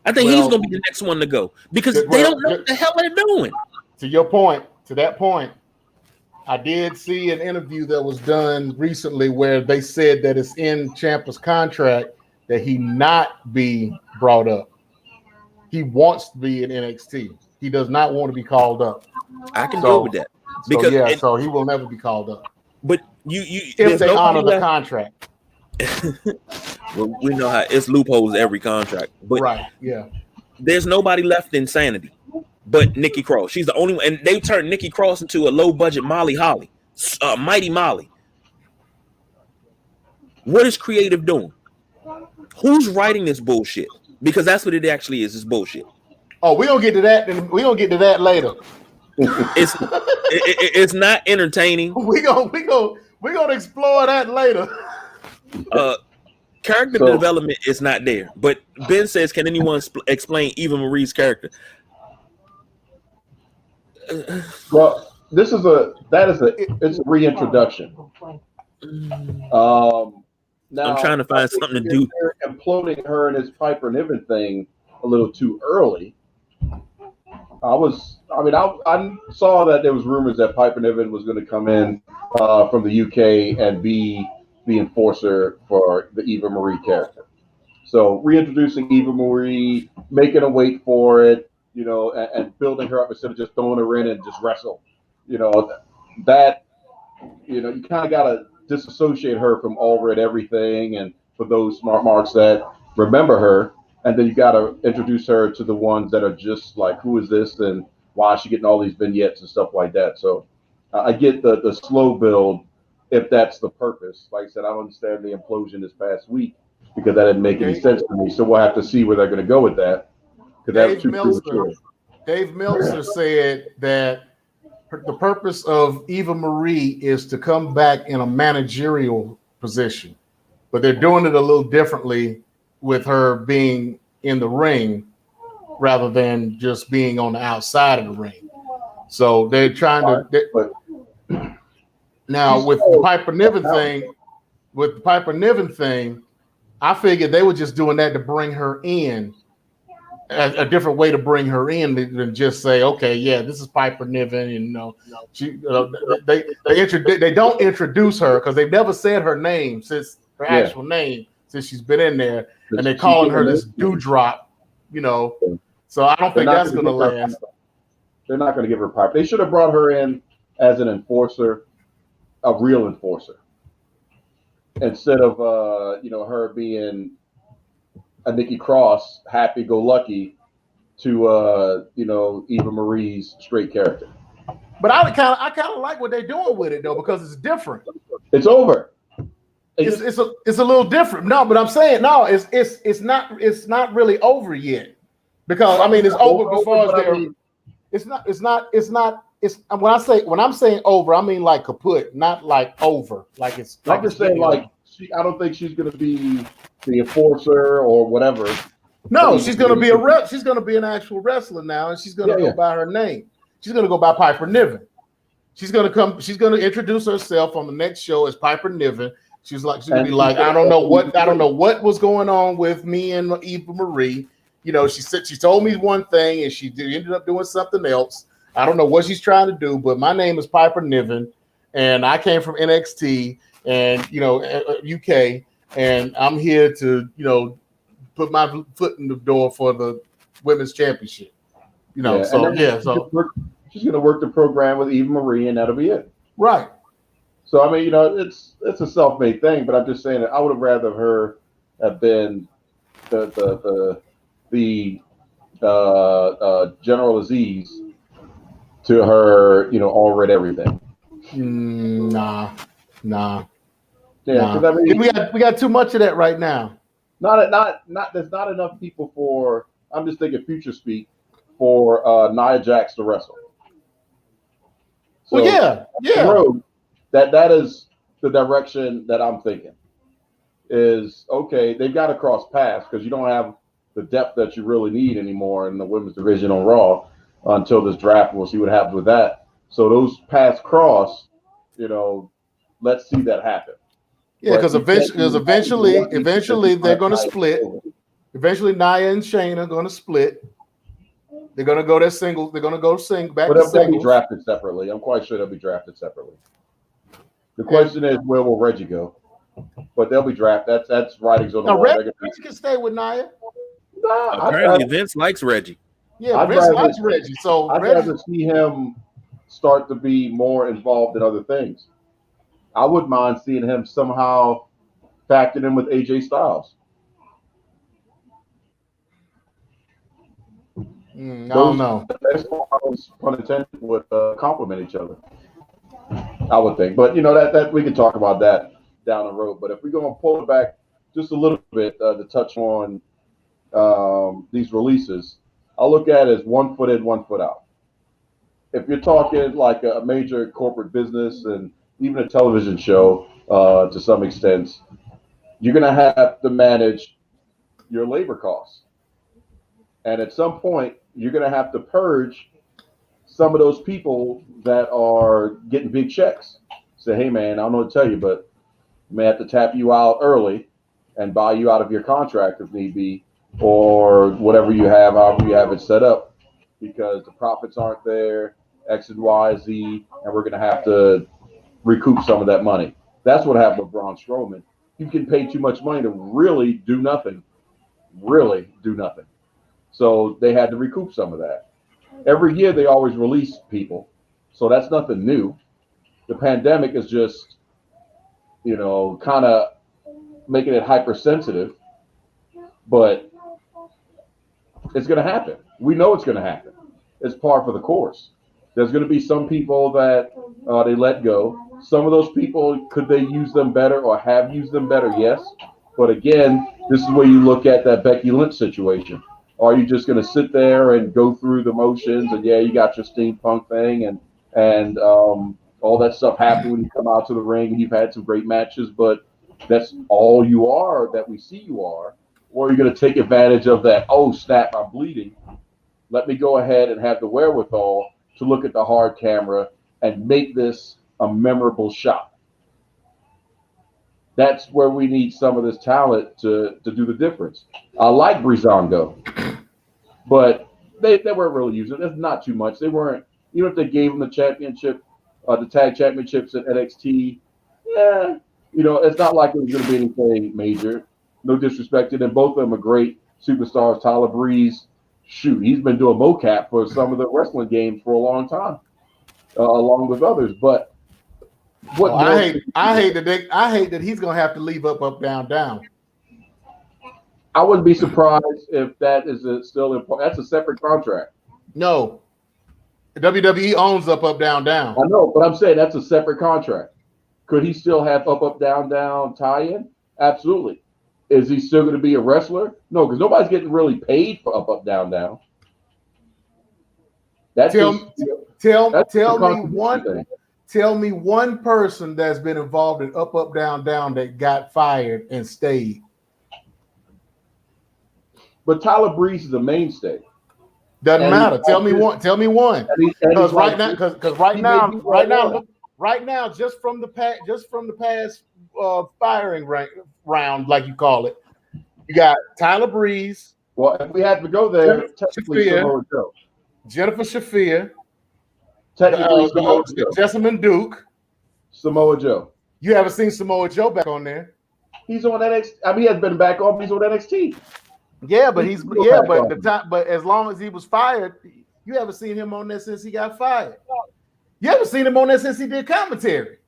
I think he's going to be the next one to go because they don't know what the hell they're doing. To that point, I did see an interview that was done recently where they said that it's in Ciampa's contract that he not be brought up. He wants to be in NXT. He does not want to be called up. I can go with that because so he will never be called up. But if they honor the contract. Well, we know how it's loopholes every contract, but right, yeah. There's nobody left in Sanity but Nikki Cross. She's the only one, and they turned Nikki Cross into a low budget Molly Holly, Mighty Molly. What is creative doing? Who's writing this bullshit? Because that's what it actually is. It's bullshit. Oh, we're gonna get to that. We're gonna get to that later. It's not entertaining. We're gonna explore that later. Character development is not there. But Ben says, can anyone explain Eva Marie's character? Well, it's a reintroduction. Now, I'm trying to find something to do. Imploding her and his Piper Niven thing a little too early. I saw that there was rumors that Piper Niven was going to come in from the UK and be the enforcer for the Eva Marie character. So reintroducing Eva Marie, making her wait for it, and building her up instead of just throwing her in and just wrestle. You kind of got to disassociate her from all Red Everything, and for those smart marks that remember her, and then you got to introduce her to the ones that are just like, who is this and why is she getting all these vignettes and stuff like that. So I get the slow build if that's the purpose. Like I said, I don't understand the implosion this past week because that didn't make any sense to me. So we'll have to see where they're going to go with that. because that was too premature. Dave Meltzer said that the purpose of Eva Marie is to come back in a managerial position, but they're doing it a little differently with her being in the ring rather than just being on the outside of the ring. So they're trying to. Now with the Piper Niven thing, I figured they were just doing that to bring her in, a different way to bring her in than just say, okay, yeah, this is Piper Niven, and she. They don't introduce her because they've never said her name since her actual name since she's been in there, and they're calling her this dewdrop, So I don't think that's going to last. They're not going to give her Piper. They should have brought her in as an enforcer, a real enforcer, instead of her being a Nikki Cross, happy-go-lucky, to Eva Marie's straight character. But I kind of like what they're doing with it though, because it's different. It's over. It's a little different. No, but I'm saying no. It's not really over yet, because I mean it's over as far as they're. It's not. It's when I'm saying over, I mean like kaput, not like over. Like it's. I'm just saying like I don't think she's going to be the enforcer or whatever. No, she's going to be she's going to be an actual wrestler now, and she's going to go by her name. She's going to go by Piper Niven. She's going to introduce herself on the next show as Piper Niven. She's going to be like, I don't know what was going on with me and Eva Marie. She told me one thing and she ended up doing something else. I don't know what she's trying to do, but my name is Piper Niven, and I came from NXT and UK, and I'm here to put my foot in the door for the women's championship. So she's going to work the program with Eva Marie, and that'll be it. Right. So I mean, it's a self-made thing, but I'm just saying that I would have rather her have been the General Aziz to her, already everything. Nah. Yeah, because I mean, we got too much of that right now. Not. There's not enough people for. I'm just thinking future speak for Nia Jax to wrestle. So, yeah. That is the direction that I'm thinking. Is okay. They've got to cross paths because you don't have the depth that you really need anymore in the women's division on Raw until this draft. We'll see what happens with that. So those paths cross. Let's see that happen. Yeah, because eventually they're going to split. Eventually, Nia and Shayna are going to split. They're going to go their singles. They're going to go back to singles. They'll be drafted separately. I'm quite sure they'll be drafted separately. The question is, where will Reggie go? But they'll be drafted. That's writings on the wall. Reggie can stay with Nia. Apparently, Vince likes Reggie. Yeah, Vince likes Reggie. So I'd rather see him start to be more involved in other things. I wouldn't mind seeing him somehow factored in with AJ Styles. I don't know. Pun intended, would complement each other. I would think, but that we can talk about that down the road. But if we're going to pull it back just a little bit to touch on these releases, I'll look at it as 1 foot in, 1 foot out. If you're talking like a major corporate business and even a television show, to some extent, you're going to have to manage your labor costs. And at some point, you're going to have to purge some of those people that are getting big checks. Say, hey, man, I don't know what to tell you, but I may have to tap you out early and buy you out of your contract if need be, or whatever you have, however you have it set up, because the profits aren't there, X and Y, Z, and we're going to have to recoup some of that money. That's what happened with Braun Strowman. You can pay too much money to really do nothing. So they had to recoup some of that. Every year they always release people, so that's nothing new. The pandemic is just, kind of making it hypersensitive, but it's going to happen. We know it's going to happen. It's par for the course. There's going to be some people that they let go. Some of those people, could they use them better or have used them better? Yes. But again, this is where you look at that Becky Lynch situation. Or are you just going to sit there and go through the motions? And yeah, you got your steampunk thing and all that stuff happened when you come out to the ring and you've had some great matches, but that's all you are that we see you are. Or are you going to take advantage of that? Oh snap! I'm bleeding. Let me go ahead and have the wherewithal to look at the hard camera and make this a memorable shot. That's where we need some of this talent to do the difference. I like Breezango, but they weren't really using it. It's not too much. They weren't, even if they gave them the championship, the tag championships at NXT, yeah, it's not like it was going to be anything major. No disrespect to them. Both of them are great superstars. Tyler Breeze, shoot, he's been doing mocap for some of the wrestling games for a long time, along with others. But I hate that he's gonna have to leave up, down, down. I wouldn't be surprised if that is still important. That's a separate contract. No, WWE owns up, down, down. I know, but I'm saying that's a separate contract. Could he still have up, down, down tie-in? Absolutely. Is he still going to be a wrestler? No, because nobody's getting really paid for up, down, down. Tell me one person that's been involved in up, down, down that got fired and stayed. But Tyler Breeze is a mainstay. Doesn't matter. Tell me one. Because right now, just from the past firing round, like you call it, you got Tyler Breeze. Well, if we had to go there, technically Samoa Joe. Jennifer Shafir. Technically Jessamine Duke. Samoa Joe. You haven't seen Samoa Joe back on there. He's on NXT. I mean, he has been back on. He's on NXT. Yeah, but but as long as he was fired, you haven't seen him on there since he got fired. You haven't seen him on there since he did commentary.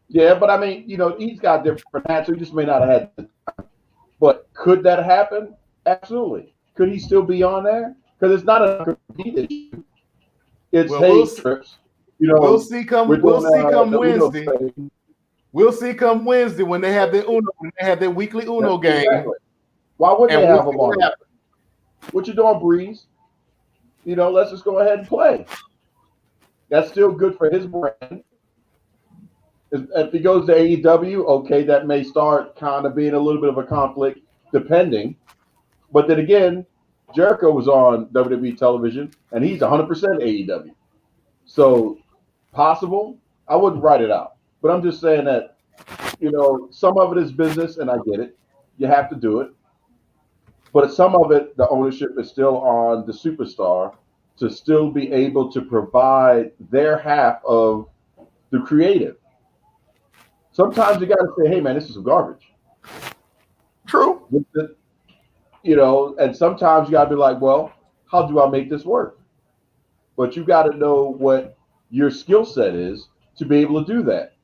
Yeah, but I mean, he's got different hats, so he just may not have had the time. But could that happen? Absolutely. Could he still be on there? Because it's not a compete issue. It's we'll see come Wednesday. We'll see come Wednesday when they have their weekly Uno game. Exactly. Why wouldn't they have him on? What you doing, Breeze? Let's just go ahead and play. That's still good for his brand. If he goes to AEW, okay, that may start kind of being a little bit of a conflict, depending. But then again, Jericho was on WWE television, and he's 100% AEW. So, possible. I wouldn't write it out. But I'm just saying that, some of it is business, and I get it. You have to do it. But some of it, the ownership is still on the superstar to still be able to provide their half of the creative. Sometimes you got to say, hey, man, this is some garbage. True. And sometimes you got to be like, well, how do I make this work? But you got to know what your skill set is to be able to do that.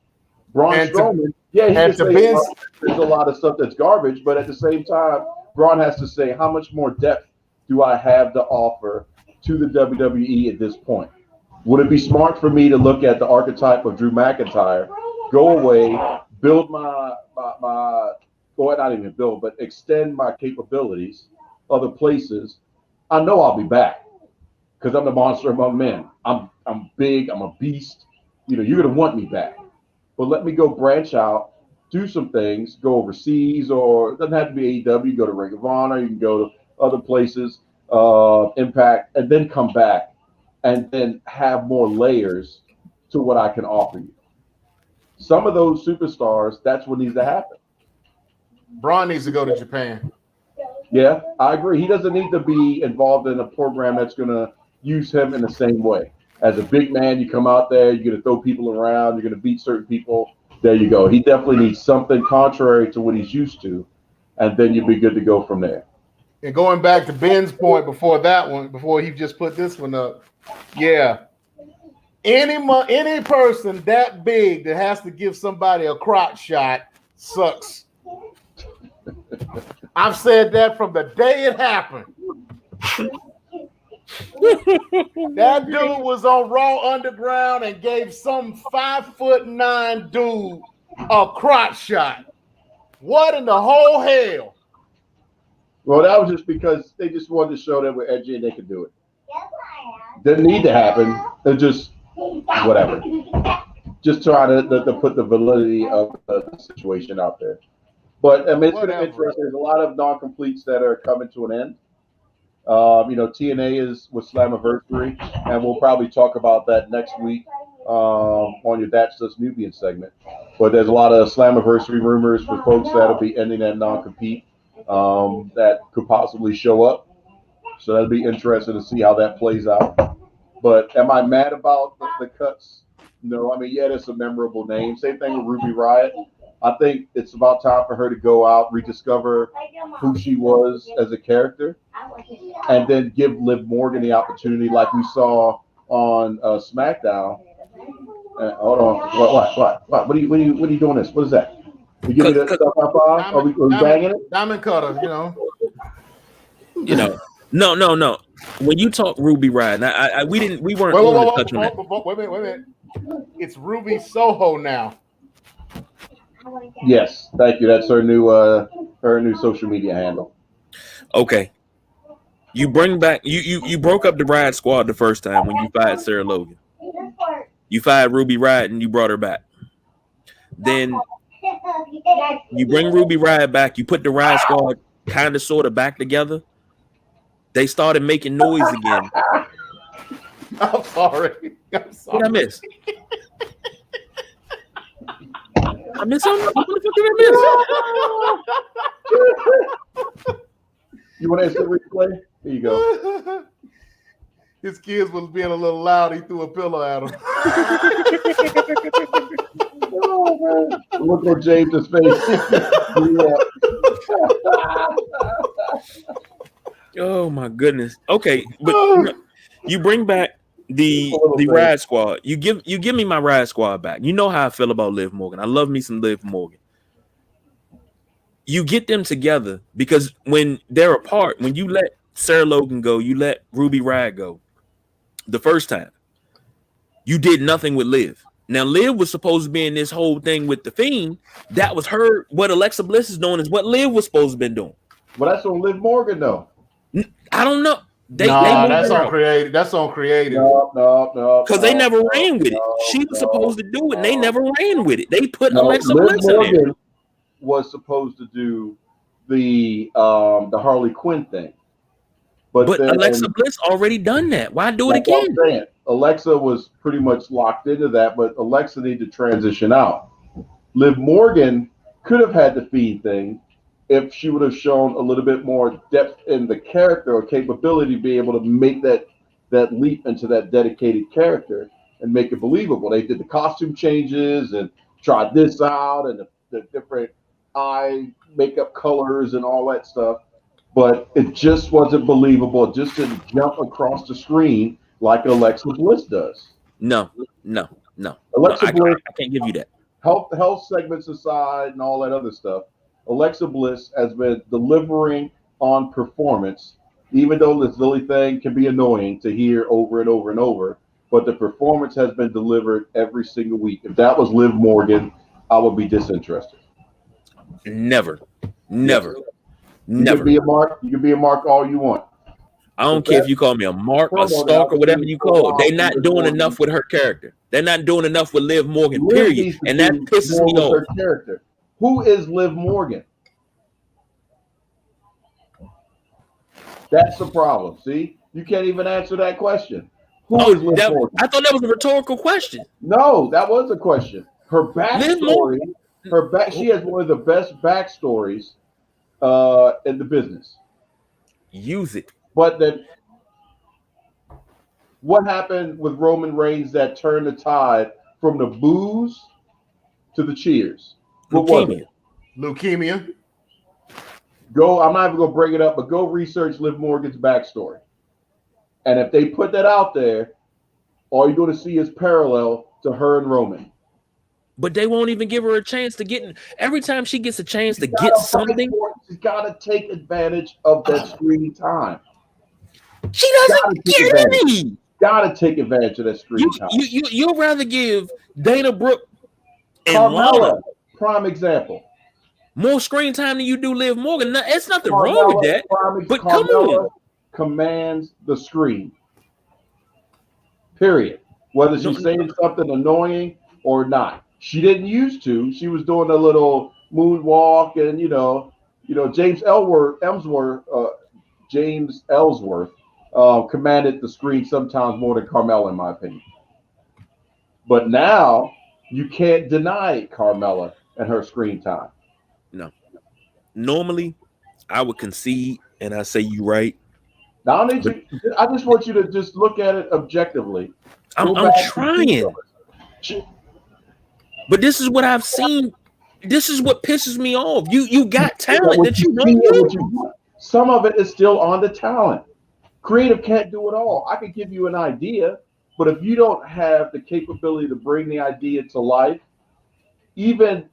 Braun Strowman, he can say, there's a lot of stuff that's garbage, but at the same time, Braun has to say, how much more depth do I have to offer to the WWE at this point? Would it be smart for me to look at the archetype of Drew McIntyre, go away, build extend my capabilities other places? I know I'll be back because I'm the monster among men. I'm big. I'm a beast. You're going to want me back. But let me go branch out, do some things, go overseas, or it doesn't have to be AEW. You go to Ring of Honor. You can go to other places, Impact, and then come back and then have more layers to what I can offer you. Some of those superstars, that's what needs to happen. Braun needs to go to Japan. Yeah, I agree. He doesn't need to be involved in a program that's going to use him in the same way. As a big man, you come out there, you're going to throw people around, you're going to beat certain people. There you go. He definitely needs something contrary to what he's used to, and then you'll be good to go from there. And going back to Ben's point before that one, before he just put this one up, yeah. Any person that big that has to give somebody a crotch shot sucks. I've said that from the day it happened. That dude was on Raw Underground and gave some 5'9" dude a crotch shot. What in the whole hell? Well, that was just because they just wanted to show that we're edgy and they could do it. Didn't need to happen. They're just whatever. Just trying to put the validity of the situation out there. But I mean, it's going to be interesting. There's a lot of non-completes that are coming to an end. TNA is with Slammiversary, and we'll probably talk about that next week on your That's Just Nubian segment. But there's a lot of Slammiversary rumors for folks that'll be ending that non-compete that could possibly show up. So that'll be interesting to see how that plays out. But am I mad about the cuts? No. I mean, yeah, there's some memorable names. Same thing with Ruby Riott. I think it's about time for her to go out, rediscover who she was as a character, and then give Liv Morgan the opportunity, like we saw on SmackDown. Hold on, what? What are you doing this? What is that? You give me that stuff high five? Are we banging it? Diamond cutter, No. When you talk Ruby Riott, we weren't going to touch on that. Wait a minute. It's Ruby Soho now. Yes, thank you. That's her new social media handle. Okay. You bring back you broke up the Riott Squad the first time when you fired Sarah Logan. You fired Ruby Riott and you brought her back. Then you bring Ruby Riott back. You put the Riott Squad kind of sort of back together. They started making noise again. I'm sorry. What I miss? I miss something? What the fuck did I miss? You want to instant replay? Here you go. His kids was being a little loud. He threw a pillow at him. Look at James's face. Oh my goodness. Okay, but you bring back the Riott Squad. You give me my Riott Squad back. You know how I feel about Liv Morgan. I love me some Liv Morgan. You get them together because when they're apart, when you let Sarah Logan go, you let Ruby Riott go. The first time, you did nothing with Liv. Now Liv was supposed to be in this whole thing with the Fiend. That was her. What Alexa Bliss is doing is what Liv was supposed to be doing. Well, that's on Liv Morgan though. I don't know. That's on creative. That's on creative. No. Because they never ran with it. She was supposed to do it, and they never ran with it. They put Alexa Bliss in there. Was supposed to do the Harley Quinn thing, but Alexa Bliss already done that. Why do it again? Alexa was pretty much locked into that, but Alexa needed to transition out. Liv Morgan could have had the Fiend thing if she would have shown a little bit more depth in the character or capability to be able to make that leap into that dedicated character and make it believable. They did the costume changes and tried this out and the different eye makeup colors and all that stuff, but it just wasn't believable. It just didn't jump across the screen like Alexa Bliss does. No. Alexa Bliss, I can't give you that. Health segments aside and all that other stuff, Alexa Bliss has been delivering on performance, even though this Lily thing can be annoying to hear over and over and over, but the performance has been delivered every single week. If that was Liv Morgan, I would be disinterested. Never. You can be a mark all you want. I don't care if you call me a mark, a stalker, whatever you call it. They're not doing enough with her character. They're not doing enough with Liv Morgan, period. And that pisses me off. Her character. Who is Liv Morgan? That's the problem. See? You can't even answer that question. Who is Liv Morgan? I thought that was a rhetorical question. No, that was a question. Her backstory, she has one of the best backstories in the business. Use it. But then what happened with Roman Reigns that turned the tide from the boos to the cheers? What was it? Leukemia. I'm not even going to bring it up, but go research Liv Morgan's backstory. And if they put that out there, all you're going to see is parallel to her and Roman. But they won't even give her a chance to get. Every time she gets a chance to get something, she's got to take advantage of that screen time. She doesn't get any. Got to take advantage of that screen time. You'd rather give Dana Brooke and Carmella, prime example. more screen time than you do Liv Morgan. No, it's nothing wrong with Carmella, that. But come on. commands the screen. Period. Whether she's saying something annoying or not. She didn't used to. She was doing a little moonwalk, and James Ellsworth commanded the screen sometimes more than Carmella, in my opinion. But now you can't deny Carmella and her screen time. No. Normally, I would concede, and I say you right. Now I just want you to just look at it objectively. I'm trying. But this is what I've seen. This is what pisses me off. You got talent that you don't use. Some of it is still on the talent. Creative can't do it all. I could give you an idea, but if you don't have the capability to bring the idea to life, even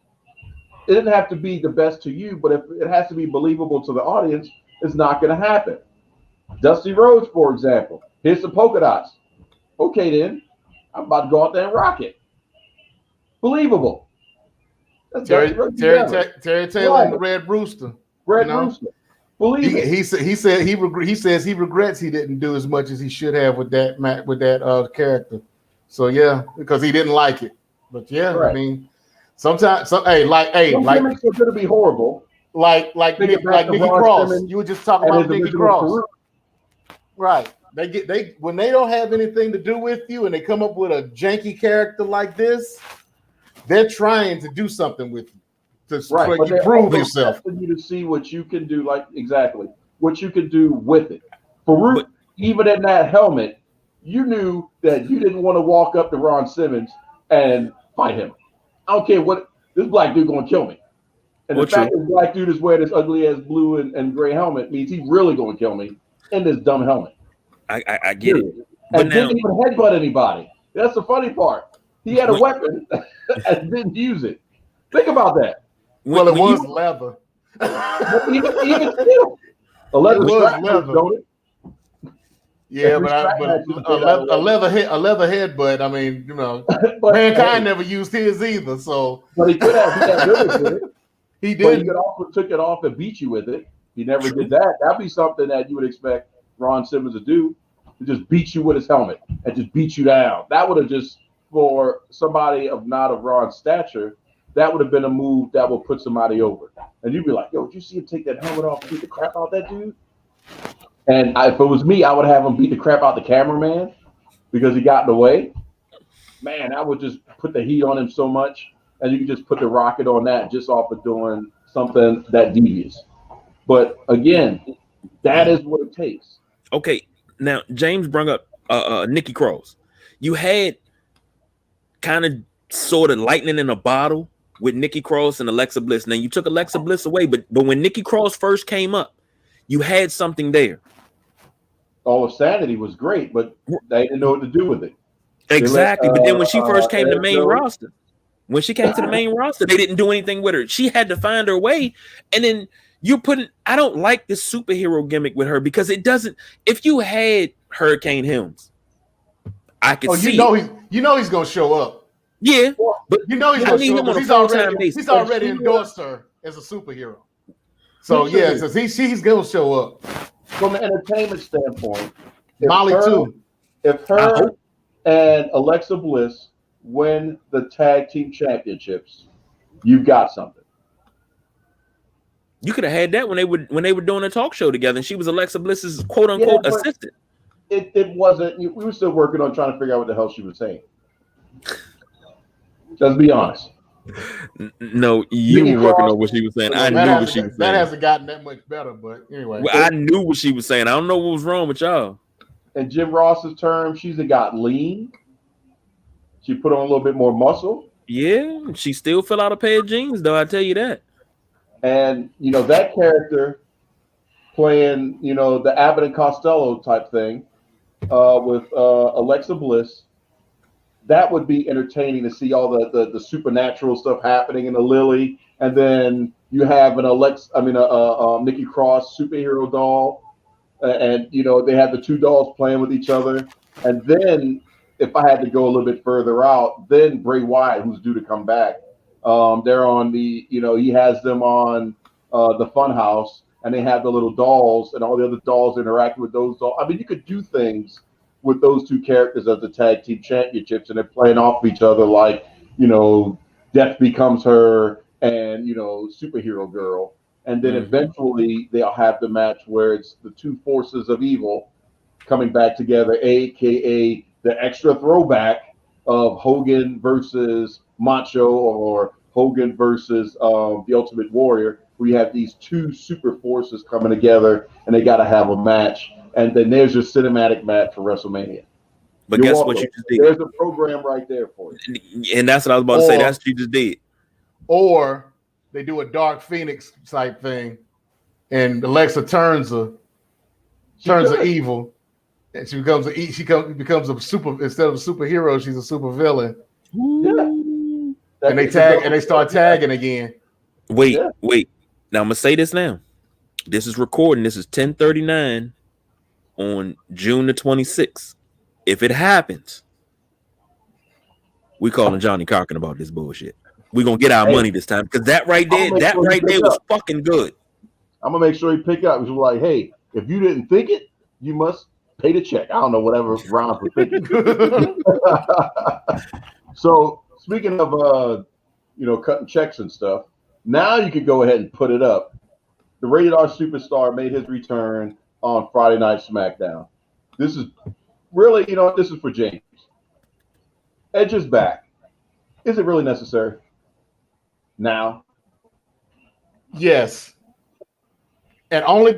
it doesn't have to be the best to you, but if it has to be believable to the audience, it's not going to happen. Dusty Rhodes, for example, here's some polka dots. Okay, then I'm about to go out there and rock it. Believable. That's Terry Taylor and the Red Rooster. Rooster. Believe it. He says he regrets he didn't do as much as he should have with that character. So yeah, because he didn't like it. But yeah, right. I mean, sometimes some gimmicks are going to be horrible. Like Nikki Cross. Simmons, you were just talking about Nikki Cross. Right. They when they don't have anything to do with you and they come up with a janky character like this, they're trying to do something with you to prove yourself. You to see what you can do, what you can do with it. Farouk, even in that helmet, you knew that you didn't want to walk up to Ron Simmons and fight him. I don't care what this black dude gonna kill me. And the fact that black dude is wearing this ugly ass blue and gray helmet means he's really gonna kill me in this dumb helmet. I get it. And didn't even headbutt anybody. That's the funny part. He had a weapon and didn't use it. Think about that. Well, it was leather. even still, a leather was leather. Don't it? Yeah, but a leather headbutt. I mean, Mankind never used his either. So, but he could have. He got good with it. He did. But he could also took it off and beat you with it. He never did that. That'd be something that you would expect Ron Simmons to do. To just beat you with his helmet and just beat you down. That would have just, for somebody of not of Ron's stature, that would have been a move that would put somebody over. And you'd be like, yo, did you see him take that helmet off and beat the crap out that dude? And if it was me, I would have him beat the crap out the cameraman because he got in the way. Man, I would just put the heat on him so much. And you could just put the rocket on that just off of doing something that devious. But again, that is what it takes. Okay. Now, James brought up Nikki Cross. You had kind of sort of lightning in a bottle with Nikki Cross and Alexa Bliss. Now, you took Alexa Bliss away, but when Nikki Cross first came up, you had something there. All of Sanity was great, but they didn't know what to do with it. Exactly. But then when she first came to the main roster, they didn't do anything with her. She had to find her way. And then I don't like this superhero gimmick with her because it doesn't. If you had Hurricane Helms, I could see. He's gonna show up. Yeah, but he's gonna show up. He's already endorsed her as a superhero. So yeah, so he's gonna show up. From an entertainment standpoint, Molly too. If her and Alexa Bliss win the tag team championships, you've got something. You could have had that when they were doing a talk show together, and she was Alexa Bliss's quote unquote assistant. It wasn't. We were still working on trying to figure out what the hell she was saying. Just be honest. No, you were working on what she was saying. I knew what she was saying. That hasn't gotten that much better, but anyway. Well, I knew what she was saying. I don't know what was wrong with y'all. In Jim Ross's term, she's got lean. She put on a little bit more muscle. Yeah, she still fill out a pair of jeans, though. I tell you that. And that character playing, the Abbott and Costello type thing with Alexa Bliss, that would be entertaining to see all the supernatural stuff happening in the Lily, and then you have an Nikki Cross superhero doll, and they have the two dolls playing with each other, and then if I had to go a little bit further out, then Bray Wyatt, who's due to come back, They're on the, he has them on the Funhouse, and they have the little dolls, and all the other dolls interact with those dolls. I mean, you could do things with those two characters as the tag team championships, and they're playing off each other like, Death Becomes Her and, Superhero Girl. And then eventually they'll have the match where it's the two forces of evil coming back together, aka the extra throwback of Hogan versus Macho or Hogan versus the Ultimate Warrior. We have these two super forces coming together, and they got to have a match. And then there's your cinematic match for WrestleMania. But guess what you just did? There's a program right there for you. And that's what I was about to say. That's what you just did. Or they do a Dark Phoenix type thing, and Alexa turns her evil, and she becomes a super, instead of a superhero, she's a super villain. Yeah. And they start tagging again. Wait. Now I'm gonna say this now. This is recording. This is 10:39 on June the 26th. If it happens, we calling Johnny Cochran about this bullshit. We're gonna get our money this time, because that right there was fucking good. I'm gonna make sure he pick up. He's like, hey, if you didn't think it, you must pay the check. I don't know, whatever rhymes with thinking. So speaking of cutting checks and stuff, now you can go ahead and put it up. The Rated R Superstar made his return on Friday Night SmackDown. This is really, this is for James. Edge is back. Is it really necessary now? Yes. And only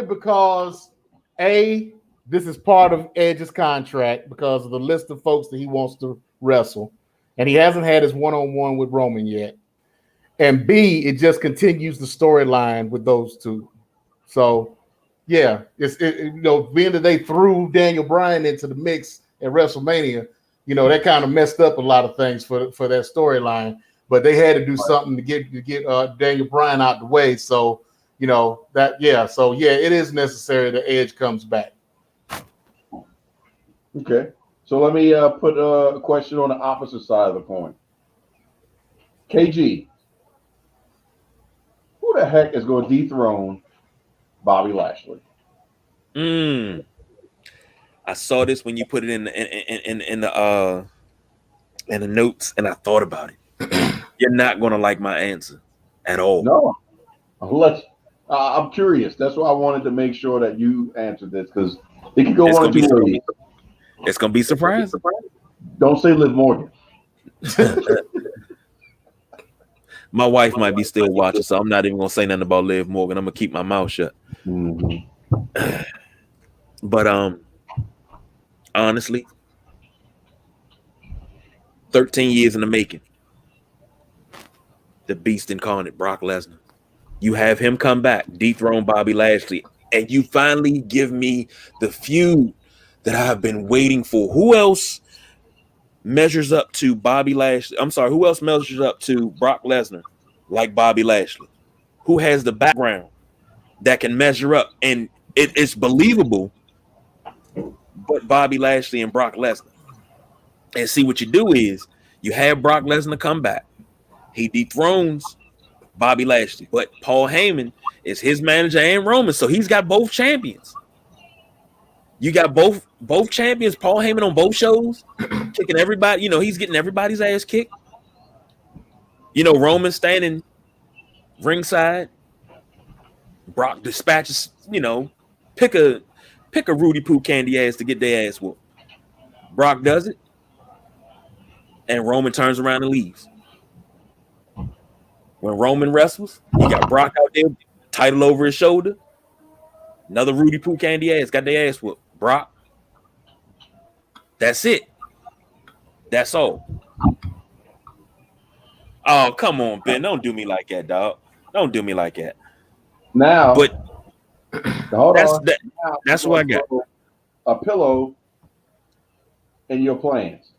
because this is part of Edge's contract because of the list of folks that he wants to wrestle. And he hasn't had his one-on-one with Roman yet. And B, it just continues the storyline with those two. So, yeah, being that they threw Daniel Bryan into the mix at WrestleMania, that kind of messed up a lot of things for that storyline. But they had to do something to get Daniel Bryan out the way. So, it is necessary that Edge comes back. Okay. So let me put a question on the opposite side of the coin. KG, who the heck is going to dethrone Bobby Lashley? I saw this when you put it in the notes, and I thought about it. You're not going to like my answer at all. No. I'm curious. That's why I wanted to make sure that you answered this, because it could go one of two ways. It's going to be surprising. Don't say Liv Morgan. My wife might be still watching, so I'm not even going to say nothing about Liv Morgan. I'm going to keep my mouth shut. But honestly, 13 years in the making. The beast incarnate, Brock Lesnar. You have him come back, dethrone Bobby Lashley, and you finally give me the feud that I've been waiting for. Who else measures up to Bobby Lashley? I'm sorry, who else measures up to Brock Lesnar like Bobby Lashley? Who has the background that can measure up? And it's believable, but Bobby Lashley and Brock Lesnar. And see, what you do is you have Brock Lesnar come back. He dethrones Bobby Lashley, but Paul Heyman is his manager and Roman, so he's got both champions. You got both champions, Paul Heyman on both shows, kicking everybody. He's getting everybody's ass kicked. Roman standing ringside. Brock dispatches, pick a Rudy Poo candy ass to get their ass whooped. Brock does it, and Roman turns around and leaves. When Roman wrestles, you got Brock out there, title over his shoulder. Another Rudy Poo candy ass got their ass whooped. Brock. That's it. That's all. Oh, come on, Ben. Don't do me like that, dog. Don't do me like that. Now, but that's what I got. A pillow in your plans.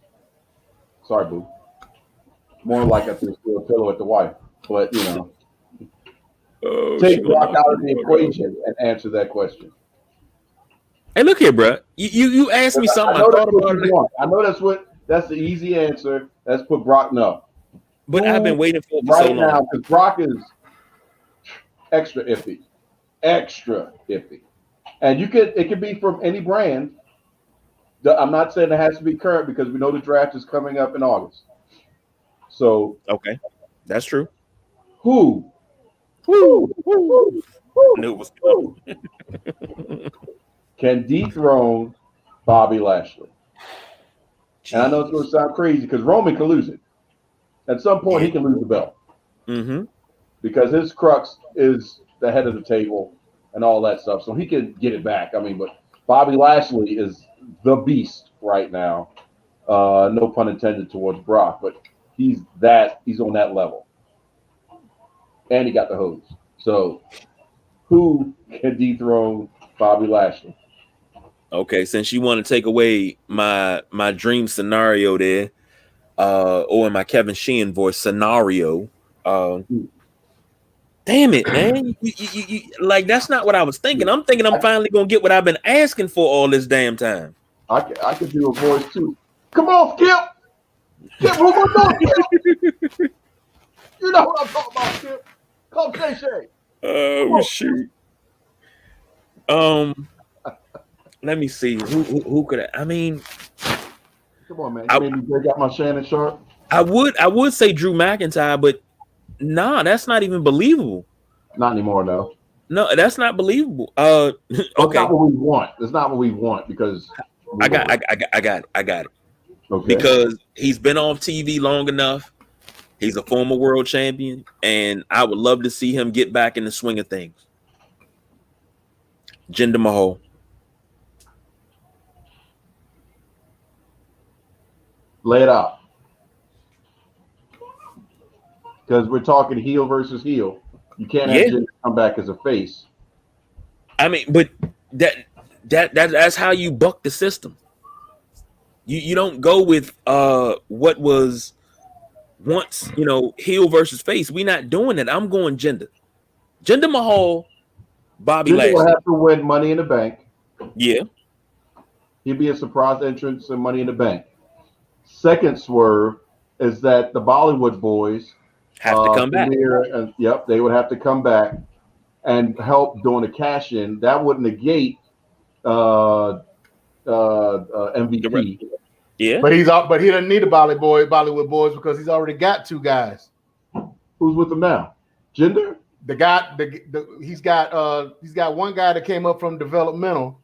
Sorry, boo. More like I threw a pillow at the wife, but take Brock out of the equation and answer that question. Hey, look here, bro. You asked me something. I thought about it. I know that's the easy answer. Let's put Brock no. But I've been waiting for it for right so long. now, because Brock is extra iffy. And it could be from any brand. I'm not saying it has to be current because we know the draft is coming up in August. So Okay, that's true. who Woo, woo. I knew it was coming. can dethrone Bobby Lashley? And I know it's going to sound crazy because Roman can lose it. At some point, he can lose the belt. Mm-hmm. Because his crux is the head of the table and all that stuff. So he can get it back. I mean, but Bobby Lashley is the beast right now. No pun intended towards Brock, but he's on that level. And he got the hose. So who can dethrone Bobby Lashley? Okay, since you want to take away my dream scenario there, or in my Kevin Sheehan voice, scenario. Damn it, man! You, like that's not what I was thinking. I'm thinking I'm finally gonna get what I've been asking for all this damn time. I could do a voice too. Come on, Skip. Skip, who we doing, Skip? You know what I'm talking about, Skip. Come Shay. Oh shoot. Let me see who could I mean. Come on, man. You made me break out my Shannon Sharp. I would say Drew McIntyre, but nah, that's not even believable. Not anymore, no. No, that's not believable. Okay. It's not what we want. It's not what we want because I got it. Okay. Because he's been off TV long enough. He's a former world champion, and I would love to see him get back in the swing of things. Jinder Mahal. Lay it out. Because we're talking heel versus heel. You can't have Jinder come back as a face. I mean, but that's how you buck the system. You don't go with what was once, heel versus face. We're not doing it. I'm going Jinder. Jinder Mahal, Bobby Lashley. Will have to win Money in the Bank. Yeah. He'd be a surprise entrance in Money in the Bank. Second swerve is that the Bollywood boys have to come back. Yep, they would have to come back and help doing a cash-in. That would negate MVP. Yeah, but he doesn't need a Bollywood boys because he's already got two guys. Who's with him now? Jinder? He's got one guy that came up from developmental.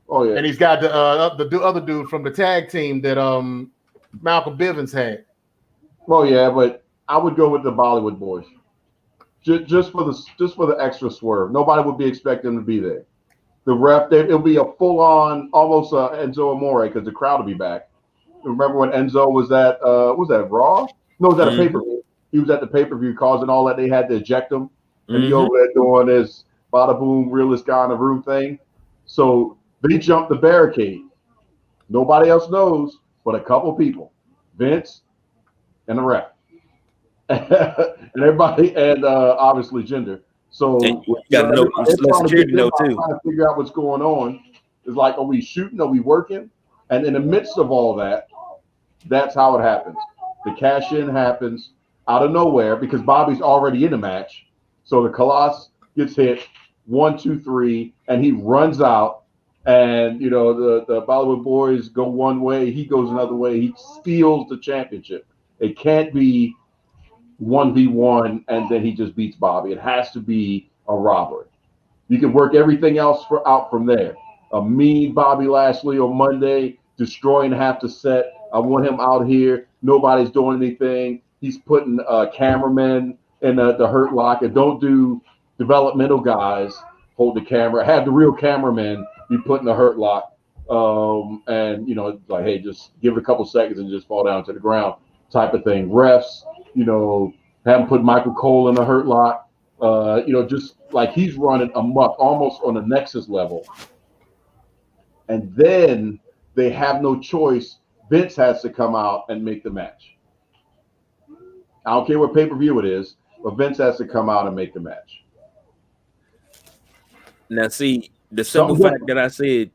Oh yeah, and he's got the other dude from the tag team that Malcolm Bivens had. Oh yeah, but I would go with the Bollywood boys. Just for the extra swerve. Nobody would be expecting them to be there. The ref, it'll be a full-on, almost Enzo Amore because the crowd will be back. Remember when Enzo was at Raw? No, it was at a pay-per-view. He was at the pay-per-view causing all that. They had to eject him. And he over there doing this bada boom, realest guy in the room thing. So they jumped the barricade. Nobody else knows but a couple people. Vince and the ref. and everybody, and obviously Jinder. So you got to let security know too. Trying to figure out what's going on. It's like, are we shooting? Are we working? And in the midst of all that, that's how it happens. The cash in happens out of nowhere because Bobby's already in the match. So the Colossus gets hit 1, 2, 3, and he runs out. And the Bollywood boys go one way, he goes another way. He steals the championship. It can't be 1v1 and then he just beats Bobby. It has to be a robbery. You can work everything else out from there. A mean Bobby Lashley on Monday, destroying half the set. I want him out here. Nobody's doing anything. He's putting cameramen in the hurt lock. And don't do developmental guys hold the camera. Have the real cameramen be put in the hurt lock. And like, hey, just give it a couple seconds and just fall down to the ground type of thing. Refs, have him put Michael Cole in the hurt lock. Just like he's running amok, almost on the Nexus level. And then they have no choice. Vince has to come out and make the match. I don't care what pay-per-view it is, but Vince has to come out and make the match. Now, see, the simple fact that I said,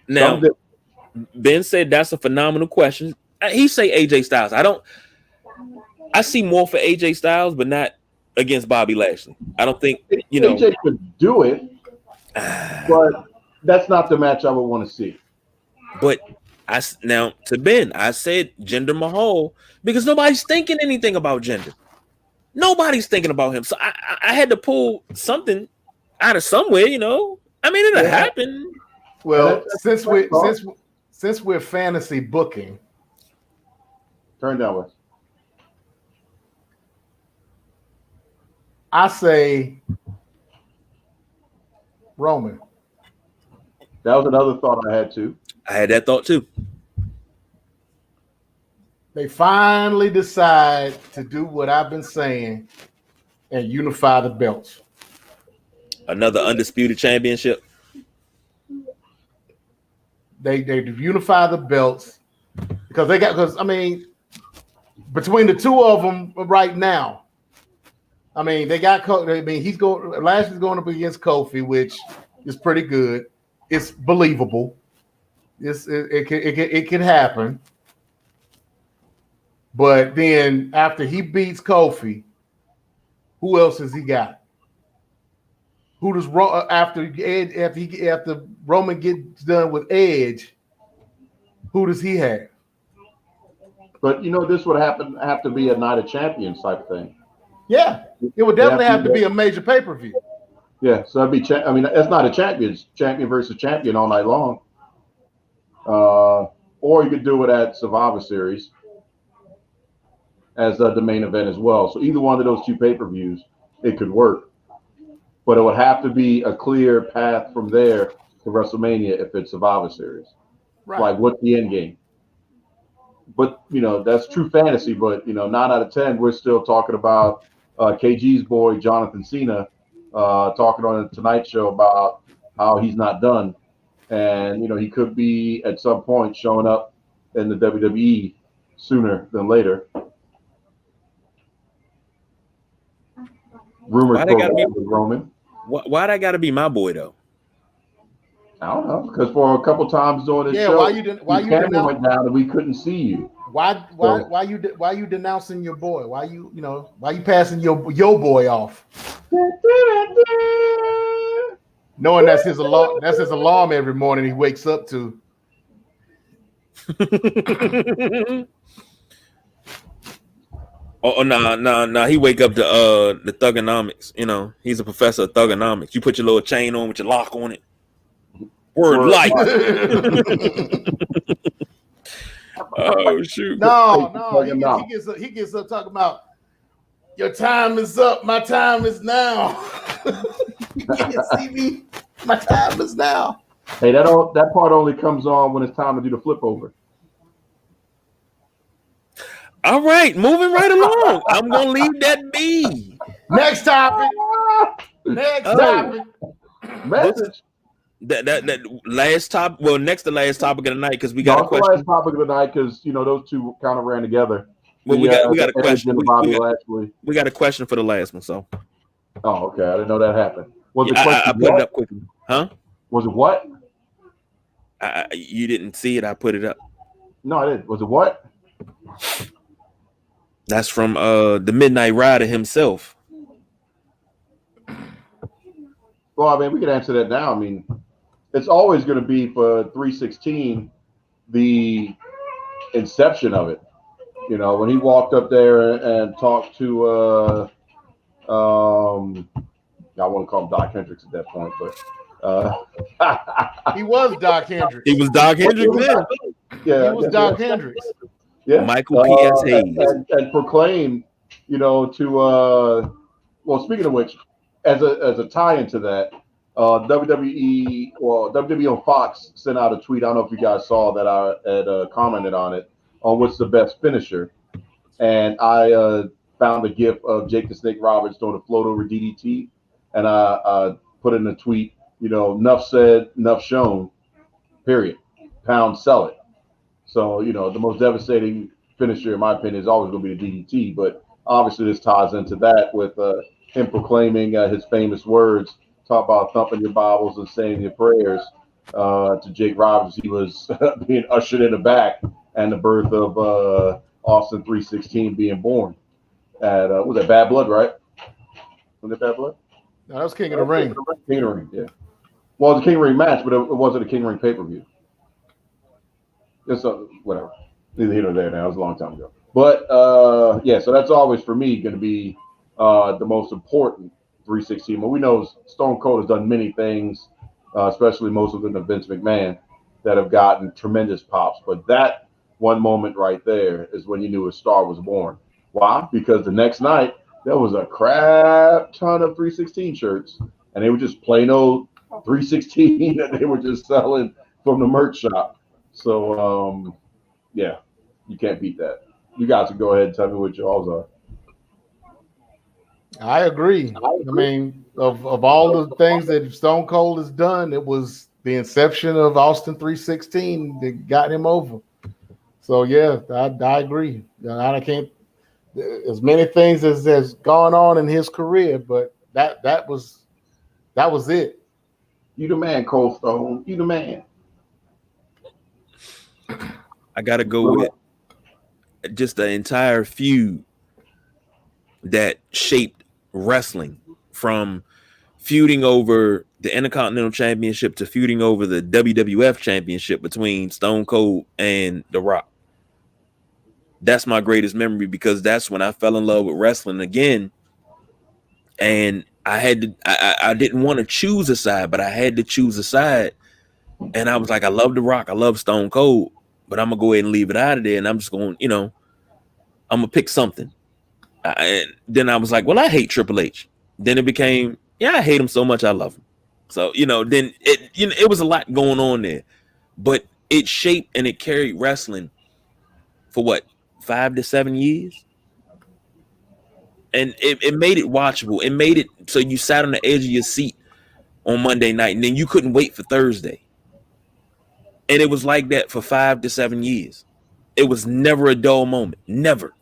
now, Ben said that's a phenomenal question. He say AJ Styles. I see more for AJ Styles, but not against Bobby Lashley. I don't think AJ could do it, but that's not the match I would want to see. But now to Ben, I said Jinder Mahal because nobody's thinking anything about Jinder. Nobody's thinking about him. So I had to pull something out of somewhere, I mean, it'll happen. Well, since we're fantasy booking, turn down West. I say Roman. That was another thought I had too. I had that thought too. They finally decide to do what I've been saying and unify the belts. Another undisputed championship. They unify the belts because between the two of them right now, Lashley's going up against Kofi, which is pretty good. It's believable. It can happen. But then after he beats Kofi, who else has he got? Who does after Roman gets done with Edge? Who does he have? But this would have to be a Night of Champions type of thing. Yeah, it would definitely have to be a major pay-per-view. Yeah, so that'd be. That's not a champion versus champion all night long. Or you could do it at Survivor Series as the main event as well. So either one of those two pay-per-views, it could work. But it would have to be a clear path from there to WrestleMania if it's Survivor Series. Right. Like, what's the end game? But, that's true fantasy. But, 9 out of 10, we're still talking about KG's boy, Jonathan Cena, talking on the Tonight Show about how he's not done. And, he could be at some point showing up in the WWE sooner than later. Rumors with Roman. Why'd I gotta be my boy though? I don't know, because for a couple times during the show, why you went down and we couldn't see you. Why you denouncing your boy? Why you passing your boy off? Knowing that's his alarm. That's his alarm every morning he wakes up to. No. He wake up to the thugonomics. He's a professor of thugonomics. You put your little chain on with your lock on it. Word light. Oh shoot! No. He gets up talking about your time is up. My time is now. You can't see me. My time is now. Hey, that part only comes on when it's time to do the flip over. All right, moving right along. I'm gonna leave that be. Next topic. Topic. Message. That last topic. Well, next to last topic of the night because we got a question. Last topic of the night because those two kind of ran together. Well, we got a question. We got a question for the last one. So. Oh, okay. I didn't know that happened. Was the question? I put it up quickly. Huh? Was it what? You didn't see it. I put it up. No, I didn't. Was it what? That's from the Midnight Rider himself. Well, we can answer that now. It's always going to be for 316 the inception of it. When he walked up there and talked to I want to call him Doc Hendricks at that point, but he was Doc Hendricks. He was Doc Hendricks then. Yeah, he was Doc Hendricks. Yeah, Michael P.S. Hayes and proclaimed, to speaking of which, as a tie into that, WWE on Fox sent out a tweet. I don't know if you guys saw that. I had commented on it on what's the best finisher, and I found a GIF of Jake the Snake Roberts doing a float over DDT, and I put in a tweet. Enough said, enough shown. Period. Pound sell it. So, the most devastating finisher, in my opinion, is always going to be the DDT. But obviously, this ties into that with him proclaiming his famous words, talk about thumping your Bibles and saying your prayers to Jake Roberts. He was being ushered in the back and the birth of Austin 316 being born. at was it Bad Blood, right? Was it Bad Blood? No, that was King of the Ring. King of the Ring, yeah. Well, it was a King of the Ring match, but it wasn't a King of the Ring pay-per-view. It's whatever. Neither here nor there now. It was a long time ago. But yeah, so that's always for me going to be the most important 316. But we know Stone Cold has done many things, especially most of them to Vince McMahon, that have gotten tremendous pops. But that one moment right there is when you knew a star was born. Why? Because the next night there was a crap ton of 316 shirts, and they were just plain old 316 that they were just selling from the merch shop. So yeah, you can't beat that. You guys can go ahead and tell me what y'all's are. I agree. I mean, of all the things that Stone Cold has done, it was the inception of Austin 316 that got him over. So yeah, I agree. I can't. As many things as has gone on in his career, but that was it. You the man, Cold Stone. You the man. I gotta go with just the entire feud that shaped wrestling, from feuding over the Intercontinental Championship to feuding over the WWF Championship between Stone Cold and The Rock. That's my greatest memory, because that's when I fell in love with wrestling again. And I didn't want to choose a side, but I had to choose a side. And I was like, I love The Rock, I love Stone Cold, but I'm gonna go ahead and leave it out of there. And I'm just going, I'm gonna pick something. And then I was like, well, I hate Triple H. Then it became, I hate him so much, I love him. So, then it was a lot going on there, but it shaped and it carried wrestling for what, 5 to 7 years? And it made it watchable. It made it so you sat on the edge of your seat on Monday night, and then you couldn't wait for Thursday. And it was like that for 5 to 7 years. It was never a dull moment. Never.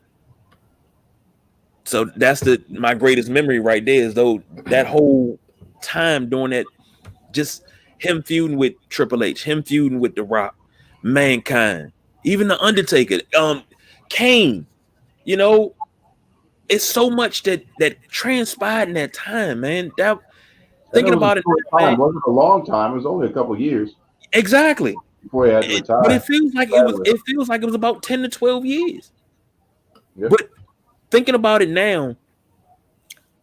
So that's my greatest memory right there, is though that whole time during that, just him feuding with Triple H, him feuding with The Rock, Mankind, even The Undertaker, Kane, it's so much that transpired in that time, man. Thinking about it, it wasn't a long time. It was only a couple of years. Exactly. Before he had to retire. But it feels like it was about 10 to 12 years. Yep. But thinking about it now,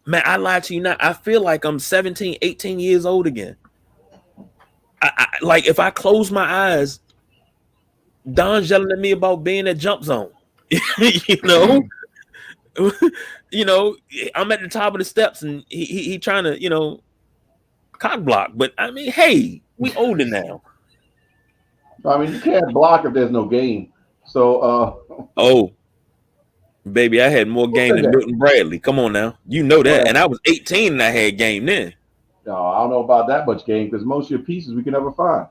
man, I lied to you not. I feel like I'm 17, 18 years old again. I like, if I close my eyes, Don's yelling at me about being at Jump Zone. I'm at the top of the steps and he trying to, cock block. But I mean, hey, we older now. I mean, you can't block if there's no game. So oh, baby, I had more game than Milton Bradley. Come on now. You know that. And I was 18 and I had game then. No, I don't know about that much game, because most of your pieces we can never find.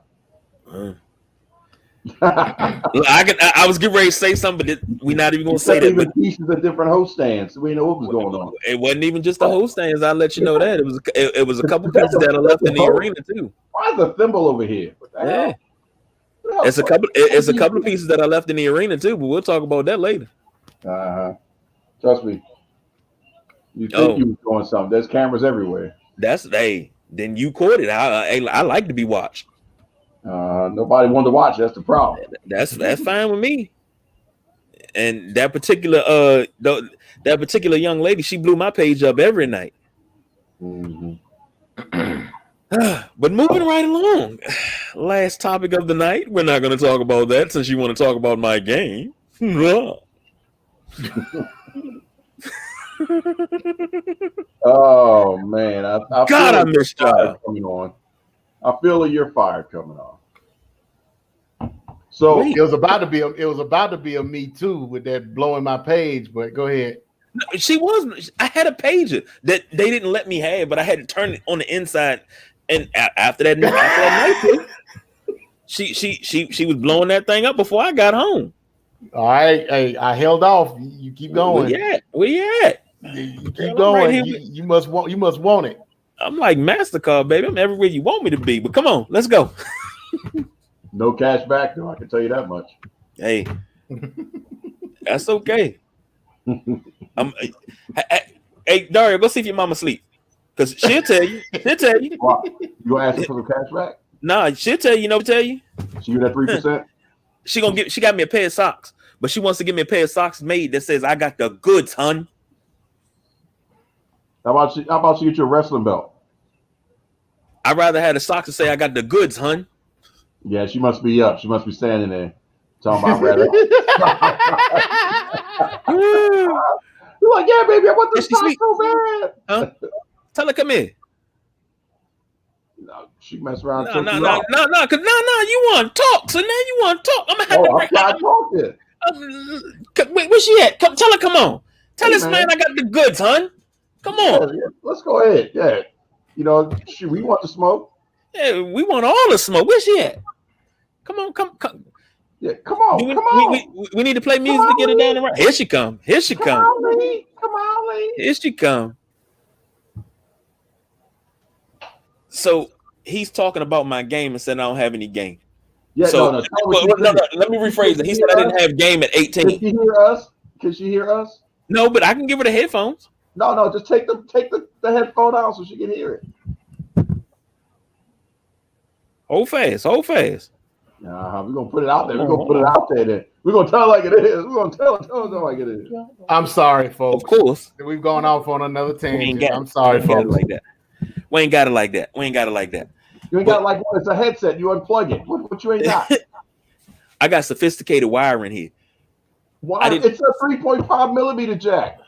I was getting ready to say something, but we're not even going to say that. But pieces of different host stands. We know what was going on. It wasn't even just the host stands. I'll let you know that. It was a couple pieces that are left in the arena too. Why is the thimble over here? Yeah. It's a couple of pieces that are left in the arena too, but we'll talk about that later. Trust me. You think you was doing something. There's cameras everywhere. Then you caught it. I like to be watched. Nobody wanted to watch. That's the problem. That's fine with me. And that particular young lady, she blew my page up every night. Mm-hmm. But moving right along, last topic of the night. We're not going to talk about that since you want to talk about my game. Oh man, I missed y'all. Coming on. I feel your fire coming on. So it was about to be a Me Too with that blowing my page. But go ahead. No, I had a pager that they didn't let me have, but I had to turn it on the inside. And after that night, she was blowing that thing up before I got home. All right, hey, I held off. You keep going. Where you at? You keep going. Right, you must want it. I'm like MasterCard, baby. I'm everywhere you want me to be. But come on, let's go. No cash back, though. I can tell you that much. Hey, that's okay. Hey, Dario, go see if your mama sleep. Because she'll tell you. She'll tell you. Wow. You gonna ask her for the cash back? Nah, she'll tell you, tell you. She get that 3%? She got me a pair of socks, but she wants to give me a pair of socks made that says I got the goods, hun. How about you get your wrestling belt? I'd rather have the socks to say I got the goods, hun. Yeah, she must be up. She must be standing there talking about rather. You're like, yeah, baby, I want this sock so bad. Huh? Tell her come here. No, she mess around. No, you want to talk. So now you want to talk. I'm gonna have to talk. Wait, where's she at? Tell her, come on. Tell this man I got the goods, hun. Come on. Yeah, let's go ahead. Yeah. We want the smoke. Yeah, we want all the smoke. Where's she at? Come on. Yeah, come on. We need to play music to get her down the right. Here she come. Here she come. Come on, Lee. Here she come. So he's talking about my game and said I don't have any game. Yeah, so, no. Let me rephrase it. He said I didn't have game at 18. Can she hear us? Can she hear us? No, but I can give her the headphones. No, just take the headphone out so she can hear it. Hold fast. We're gonna put it out there. We're gonna put it out there. Then we're gonna tell it like it is. We're gonna tell it like it is. I'm sorry, folks. Of course, we've gone off on another tangent. I'm sorry, folks. Like that. We ain't got it like that. You ain't got it like what? It's a headset. You unplug it. What you ain't got? I got sophisticated wiring here. Why? It's a 3.5 millimeter jack.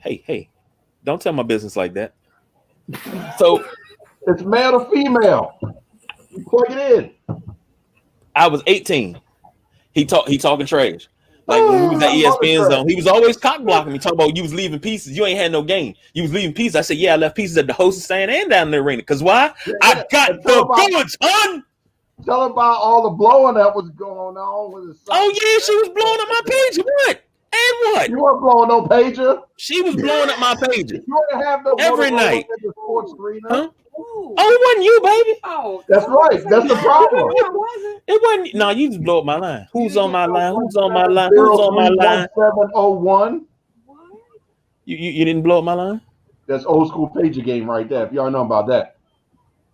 Hey, don't tell my business like that. So it's male or female. You plug it in. I was 18. He talking trash. Like when he was at ESPN Zone, he was always cock blocking me, talking about you was leaving pieces. You ain't had no game. You was leaving pieces. I said, yeah, I left pieces at the hosting stand and down in the arena. Cause why? Yeah, I got the goods, son. Tell about all the blowing that was going on with his son. Oh yeah, she was blowing up my pager. What? And what? You weren't blowing no pager. She was blowing up my pager. You didn't have no every night. In the sports arena. Huh? Oh, it wasn't you, baby. Oh, that's right. That's the problem. It wasn't. No, you just blow up my line. Who's on my line? Who's on my line? Who's on my line? 701. You didn't blow up my line? That's old school pager game right there. If y'all know about that,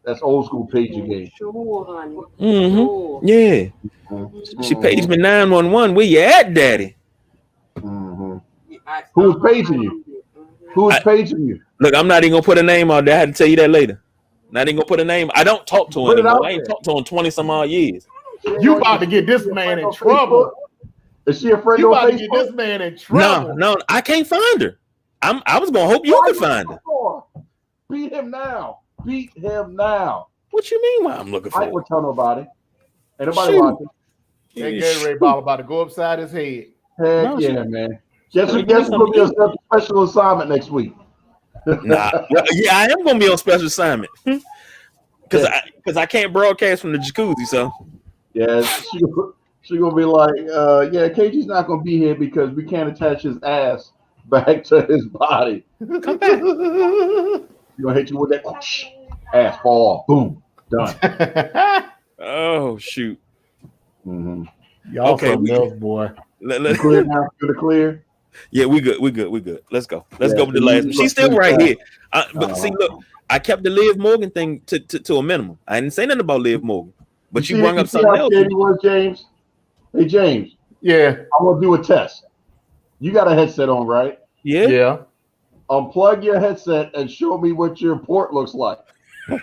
that's old school pager game. Sure, honey. Mm-hmm. Sure. Yeah. Mm-hmm. She paged me 911. Where you at, Daddy? Mm-hmm. Who's paging you? Who's paging you? Look, I'm not even gonna put a name out there. I had to tell you that later. Not even gonna put a name. I don't talk to him anymore. I ain't talked to him 20 some odd years. You about to get this man in trouble. Is she a friend you on about Facebook? to get this man in trouble. No, I can't find her. I was gonna hope you could find her. Beat him now. What you mean? Why I'm looking for? I ain't gonna tell nobody. Ain't nobody watching. That Gatorade bottle about to go upside his head. Heck yeah, man. Guess who's gonna be a special assignment next week? Nah, yeah, I am gonna be on special assignment because I can't broadcast from the jacuzzi. So yeah, she gonna be like, yeah, KG's not gonna be here because we can't attach his ass back to his body. Come back. You gonna hit you with that ass fall, boom, done. Oh shoot. Mm-hmm. Y'all okay, boy. You clear now? You're clear. Yeah, we good. Let's go. Let's go with the last one. She's still right here. But see, look, I kept the Liv Morgan thing to a minimum. I didn't say nothing about Liv Morgan, but you brought up something else. James. Hey, James. Yeah. I'm going to do a test. You got a headset on, right? Yeah. Unplug your headset and show me what your port looks like. just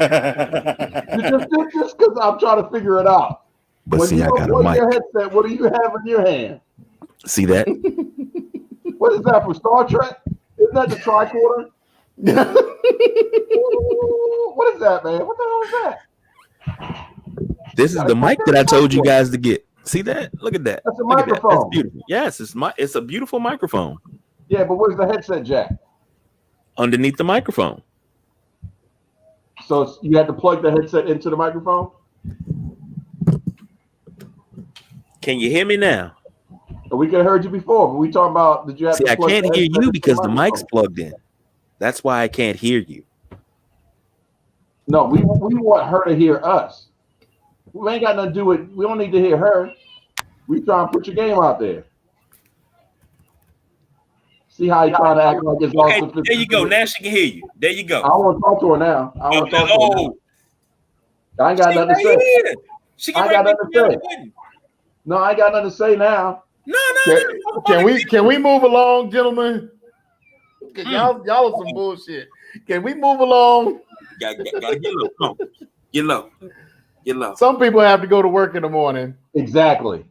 because I'm trying to figure it out. But when see, you I got a mic. Your headset, what do you have in your hand? See that? What is that for Star Trek? Isn't that the tricorder? What is that, man? What the hell is that? This is the mic that I told you guys to get. See that? Look at that. That's a microphone. That's beautiful. Yes, it's a beautiful microphone. Yeah, but where's the headset jack? Underneath the microphone. So you had to plug the headset into the microphone? Can you hear me now? We could have heard you before, but we talking about did you have See, to I can't hear you because the mic's microphone? plugged in. That's why I can't hear you. No, we want her to hear us. We ain't got nothing to do with. We don't need to hear her. We trying to put your game out there. See how he trying to act like it's all Okay, sophisticated. there you go. Now she can hear you. There you go. I don't want to talk to her now. I don't want to talk to her now. I ain't got She nothing to right say. here. She I can ain't right got nothing to say. No, I ain't got nothing to say now. Can we move along, gentlemen? Y'all are some bullshit. Can we move along? Gotta get low. Come on. Get low. Get low. Some people have to go to work in the morning. Exactly.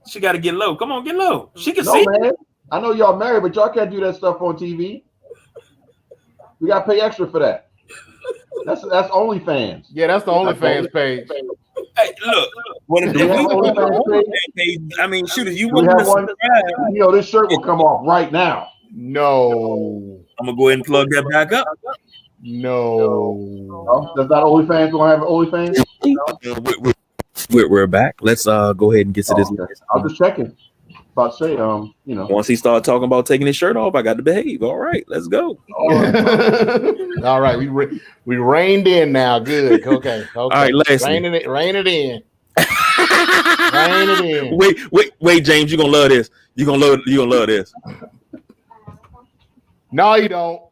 She got to get low. Come on, get low. She can No, see. man. I know y'all married, but y'all can't do that stuff on TV. We got to pay extra for that. That's OnlyFans. Yeah, that's the OnlyFans page. Hey, look. What if Do we have OnlyFans page? I mean, shoot, if you Do we want have to one? subscribe, You know, this shirt will come off right now. No. I'm gonna go ahead and plug that back up. No. Oh, that's not OnlyFans. We're going to have OnlyFans? We're back. Let's go ahead and get to this. Okay. I'm just checking. About to say, you know. Once he started talking about taking his shirt off, I got to behave. All right, let's go. All right, we reined in now. Good. Okay. All right, Lashley. Rein it in. Rein it in. Wait, James, you're gonna love this. You're gonna love this. No, you don't.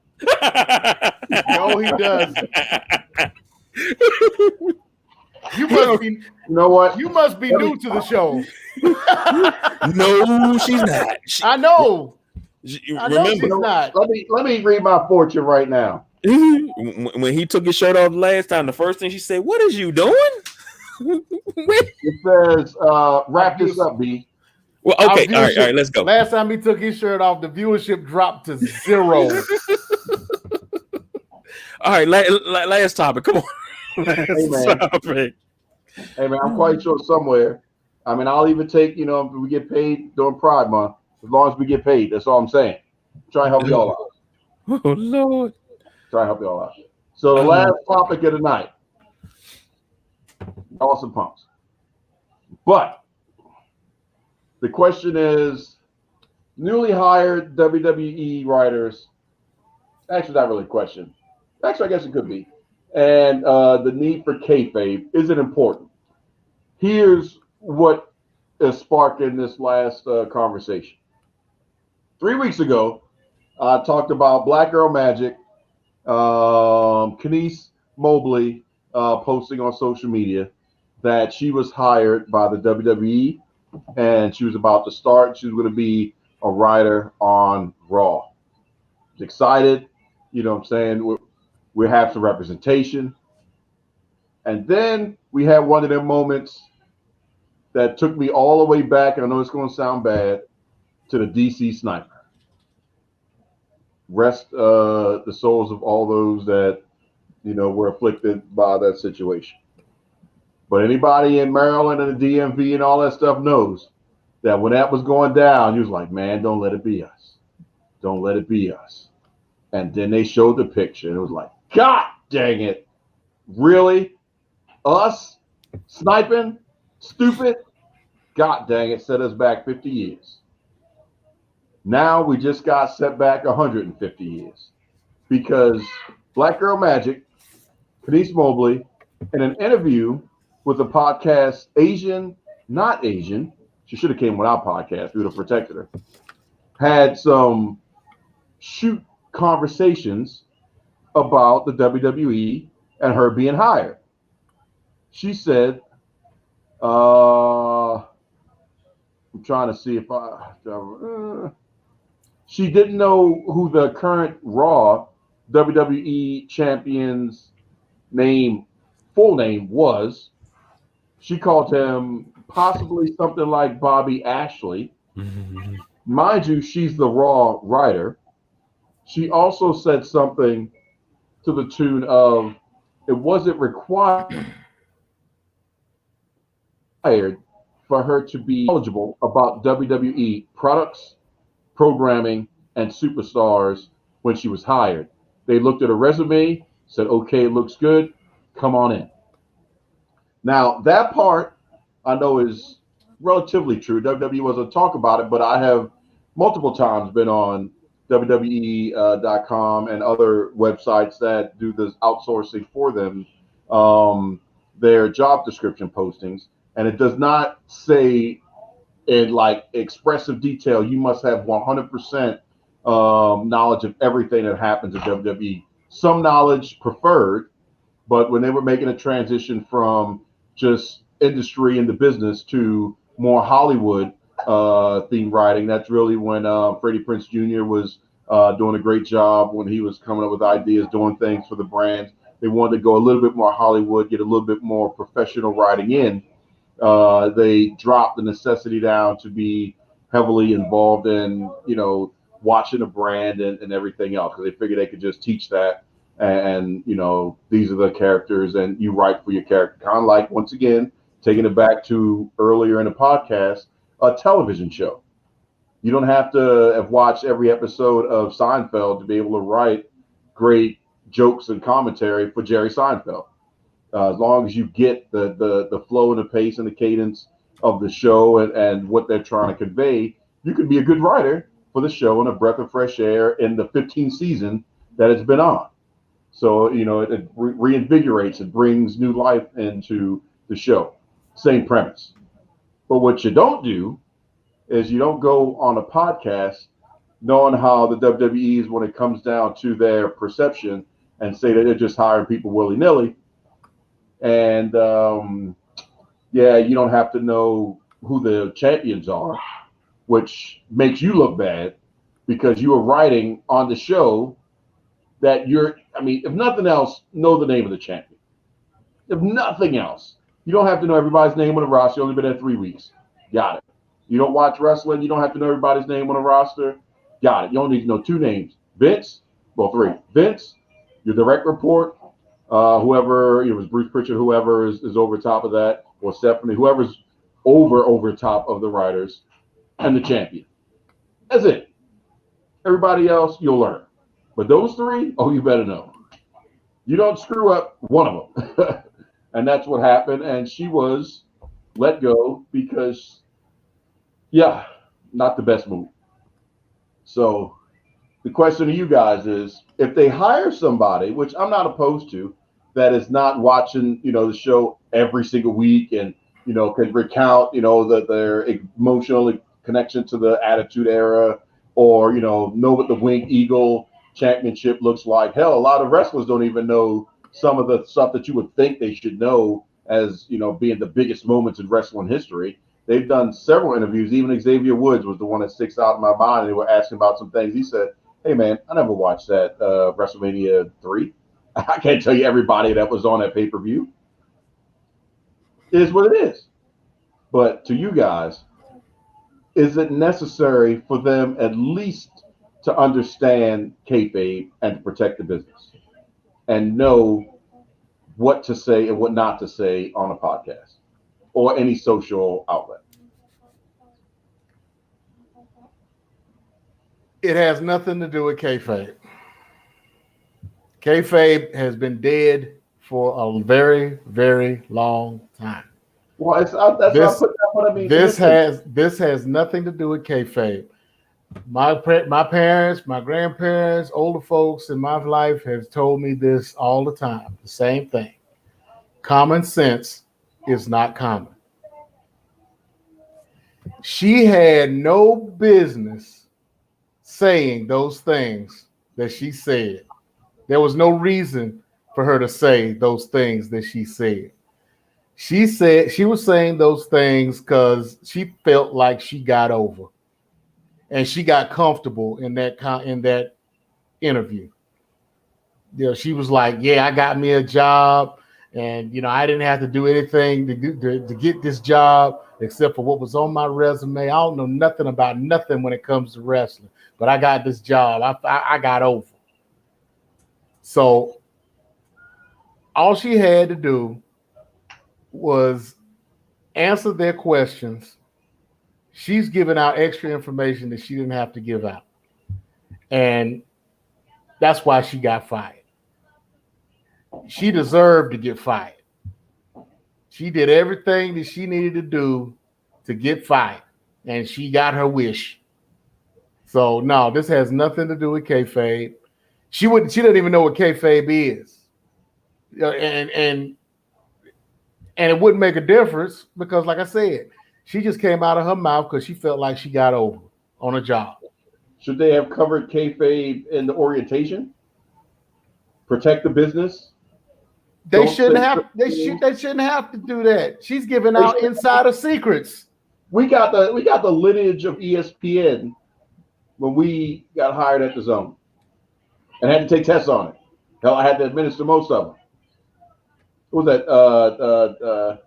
No, he doesn't. You must be. You know what? You must be new to the show. No, she's not. I know. Remember, she's not. Let me read my fortune right now. When he took his shirt off last time, the first thing she said, "What is you doing?" It says, "Wrap this up, B." Well, okay, all right, let's go. Last time he took his shirt off, the viewership dropped to 0. All right, last topic. Come on. Hey man, I'm quite sure somewhere. I mean, I'll even take, you know, if we get paid during Pride Month, as long as we get paid. That's all I'm saying. Try to help y'all out. Oh Lord. Try to help y'all out. So the last topic of the night. Awesome pumps. But the question is, newly hired WWE writers, actually not really a question. Actually, I guess it could be. And the need for kayfabe, is it important? Here's what is sparked in this last conversation. 3 weeks ago, I talked about Black Girl Magic, Kenise Mobley posting on social media that she was hired by the WWE and she was about to start. She was going to be a writer on Raw. I was excited. You know what I'm saying? We have some representation. And then we had one of them moments that took me all the way back. I know it's going to sound bad, to the DC sniper. Rest the souls of all those that, you know, were afflicted by that situation. But anybody in Maryland and the DMV and all that stuff knows that when that was going down, he was like, man, don't let it be us. Don't let it be us. And then they showed the picture and it was like, God dang it. Really? Us? Sniping? Stupid? God dang it, set us back 50 years. Now we just got set back 150 years because Black Girl Magic, Kenise Mobley, in an interview with the podcast Asian, Not Asian, she should have came with our podcast, we would have protected her, had some shoot conversations about the WWE and her being hired. She said, I'm trying to see if she didn't know who the current Raw WWE champion's full name was. She called him possibly something like Bobby Lashley. Mind you, she's the Raw writer. She also said something to the tune of, it wasn't required for her to be knowledgeable about WWE products, programming, and superstars when she was hired. They looked at her resume, said, okay, it looks good, come on in. Now, that part I know is relatively true. WWE wasn't talk about it, but I have multiple times been on WWE.com and other websites that do this outsourcing for them, their job description postings. And it does not say in like expressive detail, you must have 100% knowledge of everything that happens at WWE. Some knowledge preferred, but when they were making a transition from just industry into business to more Hollywood theme writing, that's really when Freddie Prinze Jr. was doing a great job when he was coming up with ideas, doing things for the brands. They wanted to go a little bit more Hollywood, get a little bit more professional writing in. They dropped the necessity down to be heavily involved in, watching a brand and everything else, because they figured they could just teach that. And, these are the characters and you write for your character. Kind of like, once again, taking it back to earlier in the podcast, a television show. You don't have to have watched every episode of Seinfeld to be able to write great jokes and commentary for Jerry Seinfeld. As long as you get the flow and the pace and the cadence of the show and what they're trying to convey, you could be a good writer for the show and a breath of fresh air in the 15th season that it's been on. So, it reinvigorates, it brings new life into the show. Same premise. But what you don't do is you don't go on a podcast knowing how the WWE is when it comes down to their perception and say that they're just hiring people willy-nilly. And, you don't have to know who the champions are, which makes you look bad because you are writing on the show that if nothing else, know the name of the champion. If nothing else, you don't have to know everybody's name on the roster. You've only been there 3 weeks. Got it. You don't watch wrestling. You don't have to know everybody's name on the roster. Got it. You only need to know 2 names. Vince, 3. Vince, your direct report, whoever, it was Bruce Pritchard, whoever is over top of that, or Stephanie, whoever's over top of the writers, and the champion. That's it. Everybody else, you'll learn. But those 3, you better know. You don't screw up one of them. And that's what happened. And she was let go because, not the best move. So the question to you guys is, if they hire somebody, which I'm not opposed to, that is not watching, the show every single week and, can recount, that their emotional connection to the Attitude Era, or, know what the Winged Eagle Championship looks like. Hell, a lot of wrestlers don't even know some of the stuff that you would think they should know as, being the biggest moments in wrestling history. They've done several interviews. Even Xavier Woods was the one that sticks out in my mind. And they were asking about some things. He said, hey, man, I never watched that WrestleMania 3. I can't tell you everybody that was on that pay-per-view. It is what it is. But to you guys, is it necessary for them at least to understand kayfabe and to protect the business and know what to say and what not to say on a podcast or any social outlet? It has nothing to do with kayfabe. Kayfabe has been dead for a very, very long time. Well, this has nothing to do with kayfabe. My parents, my grandparents, older folks in my life have told me this all the time. The same thing. Common sense is not common. She had no business saying those things that she said. There was no reason for her to say those things that she said. She said she was saying those things because she felt like she got over, and she got comfortable in that interview. She was like, "Yeah, I got me a job, and I didn't have to do anything to get this job except for what was on my resume. I don't know nothing about nothing when it comes to wrestling, but I got this job. I got over." So all she had to do was answer their questions. She's giving out extra information that she didn't have to give out. And that's why she got fired. She deserved to get fired. She did everything that she needed to do to get fired, and she got her wish. So no, this has nothing to do with kayfabe. She doesn't even know what kayfabe is. And it wouldn't make a difference because, like I said, she just came out of her mouth because she felt like she got over on a job. Should they have covered kayfabe in the orientation? Protect the business. They shouldn't have. They shouldn't have to do that. She's giving out insider secrets. We got the lineage of ESPN when we got hired at the Zone and had to take tests on it. Hell, I had to administer most of them. What was that?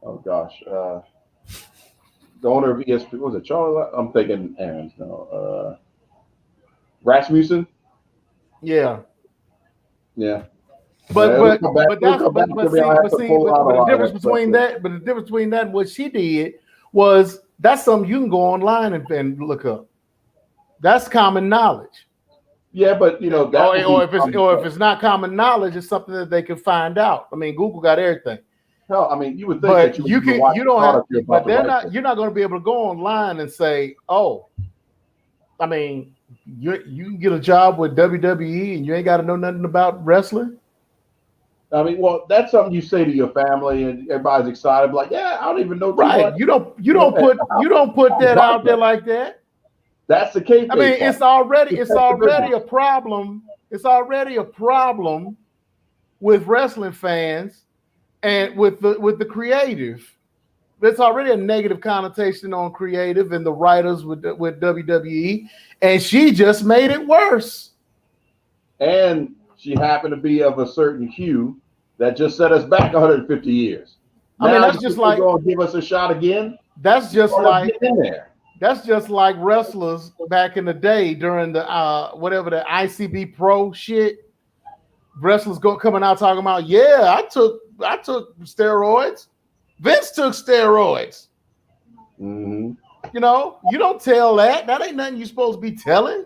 Oh gosh, the owner of ESPN. What was it Charles? I'm thinking Aaron's. No, Rasmussen. Yeah. Yeah. But the difference between that and what she did was that's something you can go online and look up. That's common knowledge. Yeah, but you know, if it's not common knowledge, it's something that they can find out. I mean, Google got everything. Hell, I mean, you would think but that you're not going to be able to go online and say, oh, I mean, you can get a job with WWE and you ain't got to know nothing about wrestling. I mean, well, that's something you say to your family, and everybody's excited. Like, yeah, I don't even know. Right? You don't put that out there like that. That's the case. I mean, it's already a problem. It's already a problem with wrestling fans and with the creative. There's already a negative connotation on creative and the writers with WWE, and she just made it worse. And she happened to be of a certain hue that just set us back 150 years. I mean, that's just like going to give us a shot again. That's just like in there. That's just like wrestlers back in the day during the whatever the ICB Pro shit. Wrestlers coming out talking about, yeah, I took steroids. Vince took steroids. Mm-hmm. You know, you don't tell that. That ain't nothing you're supposed to be telling.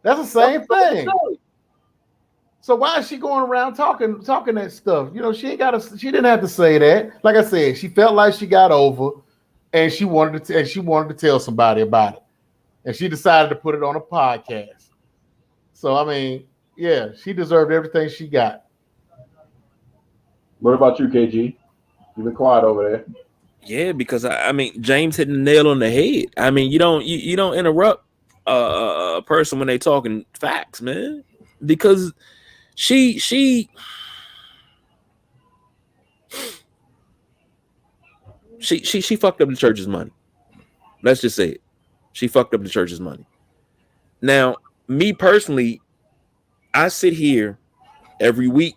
That's the same thing. So why is she going around talking that stuff? You know, she didn't have to say that. Like I said, she felt like she got over, and she wanted to tell somebody about it, and she decided to put it on a podcast. So I mean, yeah, she deserved everything she got. What about you, KG? You've been quiet over there. Yeah, because I mean, James hit the nail on the head. I mean, you don't interrupt a person when they talking facts, man, because she fucked up the church's money. Let's just say it. She fucked up the church's money. Now, me personally, I sit here every week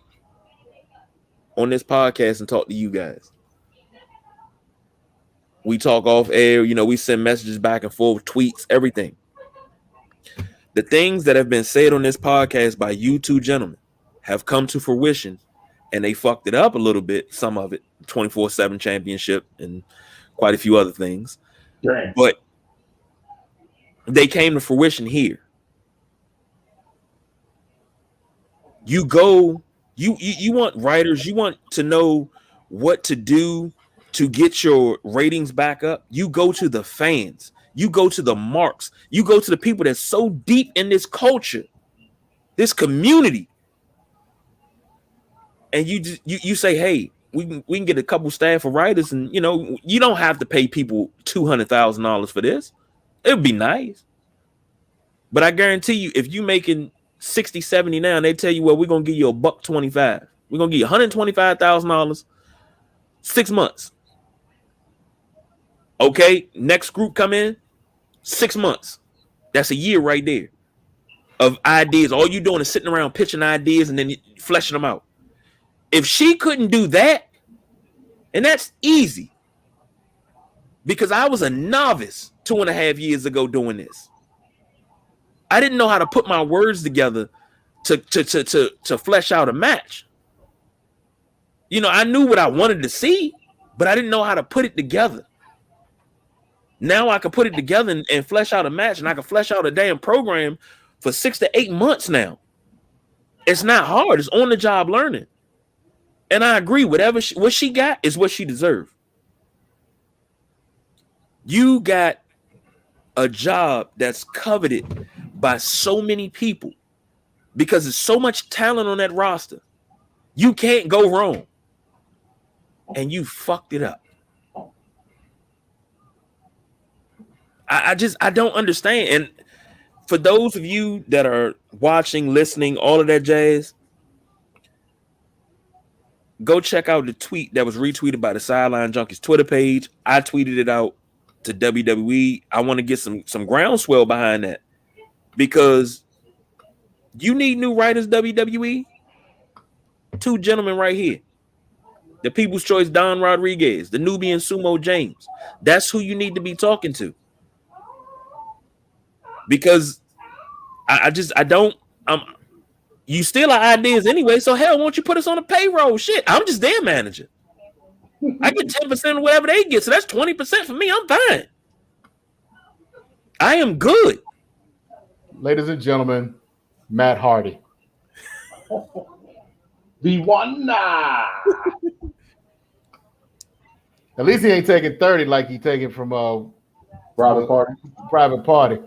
on this podcast and talk to you guys. We talk off air, you know, we send messages back and forth, tweets, everything. The things that have been said on this podcast by you two gentlemen have come to fruition, and they fucked it up a little bit, some of it, 24/7 championship and quite a few other things. Damn. But they came to fruition here. You want writers, you want to know what to do to get your ratings back up. You go to the fans, you go to the marks, you go to the people that's so deep in this culture, this community, and you say, hey, we can get a couple staff of writers, and you know, you don't have to pay people $200,000 for this. It would be nice, but I guarantee you, if you making 60, 70 now, and they tell you, well, we're gonna give you $125. We're gonna give you $125,000, 6 months. Okay, next group come in, 6 months. That's a year right there of ideas. All you doing is sitting around pitching ideas and then fleshing them out. If she couldn't do that, and that's easy, because I was a novice 2.5 years ago doing this. I didn't know how to put my words together to flesh out a match. You know, I knew what I wanted to see, but I didn't know how to put it together. Now I can put it together and flesh out a match, and I can flesh out a damn program for 6 to 8 months now. It's not hard. It's on the job learning. And I agree, what she got is what she deserved. You got a job that's coveted by so many people because there's so much talent on that roster. You can't go wrong. And you fucked it up. I don't understand. And for those of you that are watching, listening, all of that jazz, go check out the tweet that was retweeted by the Sideline Junkies Twitter page. I tweeted it out to WWE. I want to get some groundswell behind that because you need new writers, WWE. Two gentlemen right here. The People's Choice Don Rodriguez, the Nubian Sumo James. That's who you need to be talking to. Because you steal our ideas anyway, so hell, won't you put us on a payroll? Shit, I'm just their manager. I get 10% of whatever they get, so that's 20% for me. I'm fine. I am good. Ladies and gentlemen, Matt Hardy. The one. At least he ain't taking 30 like he taking from Private Party. Private Party.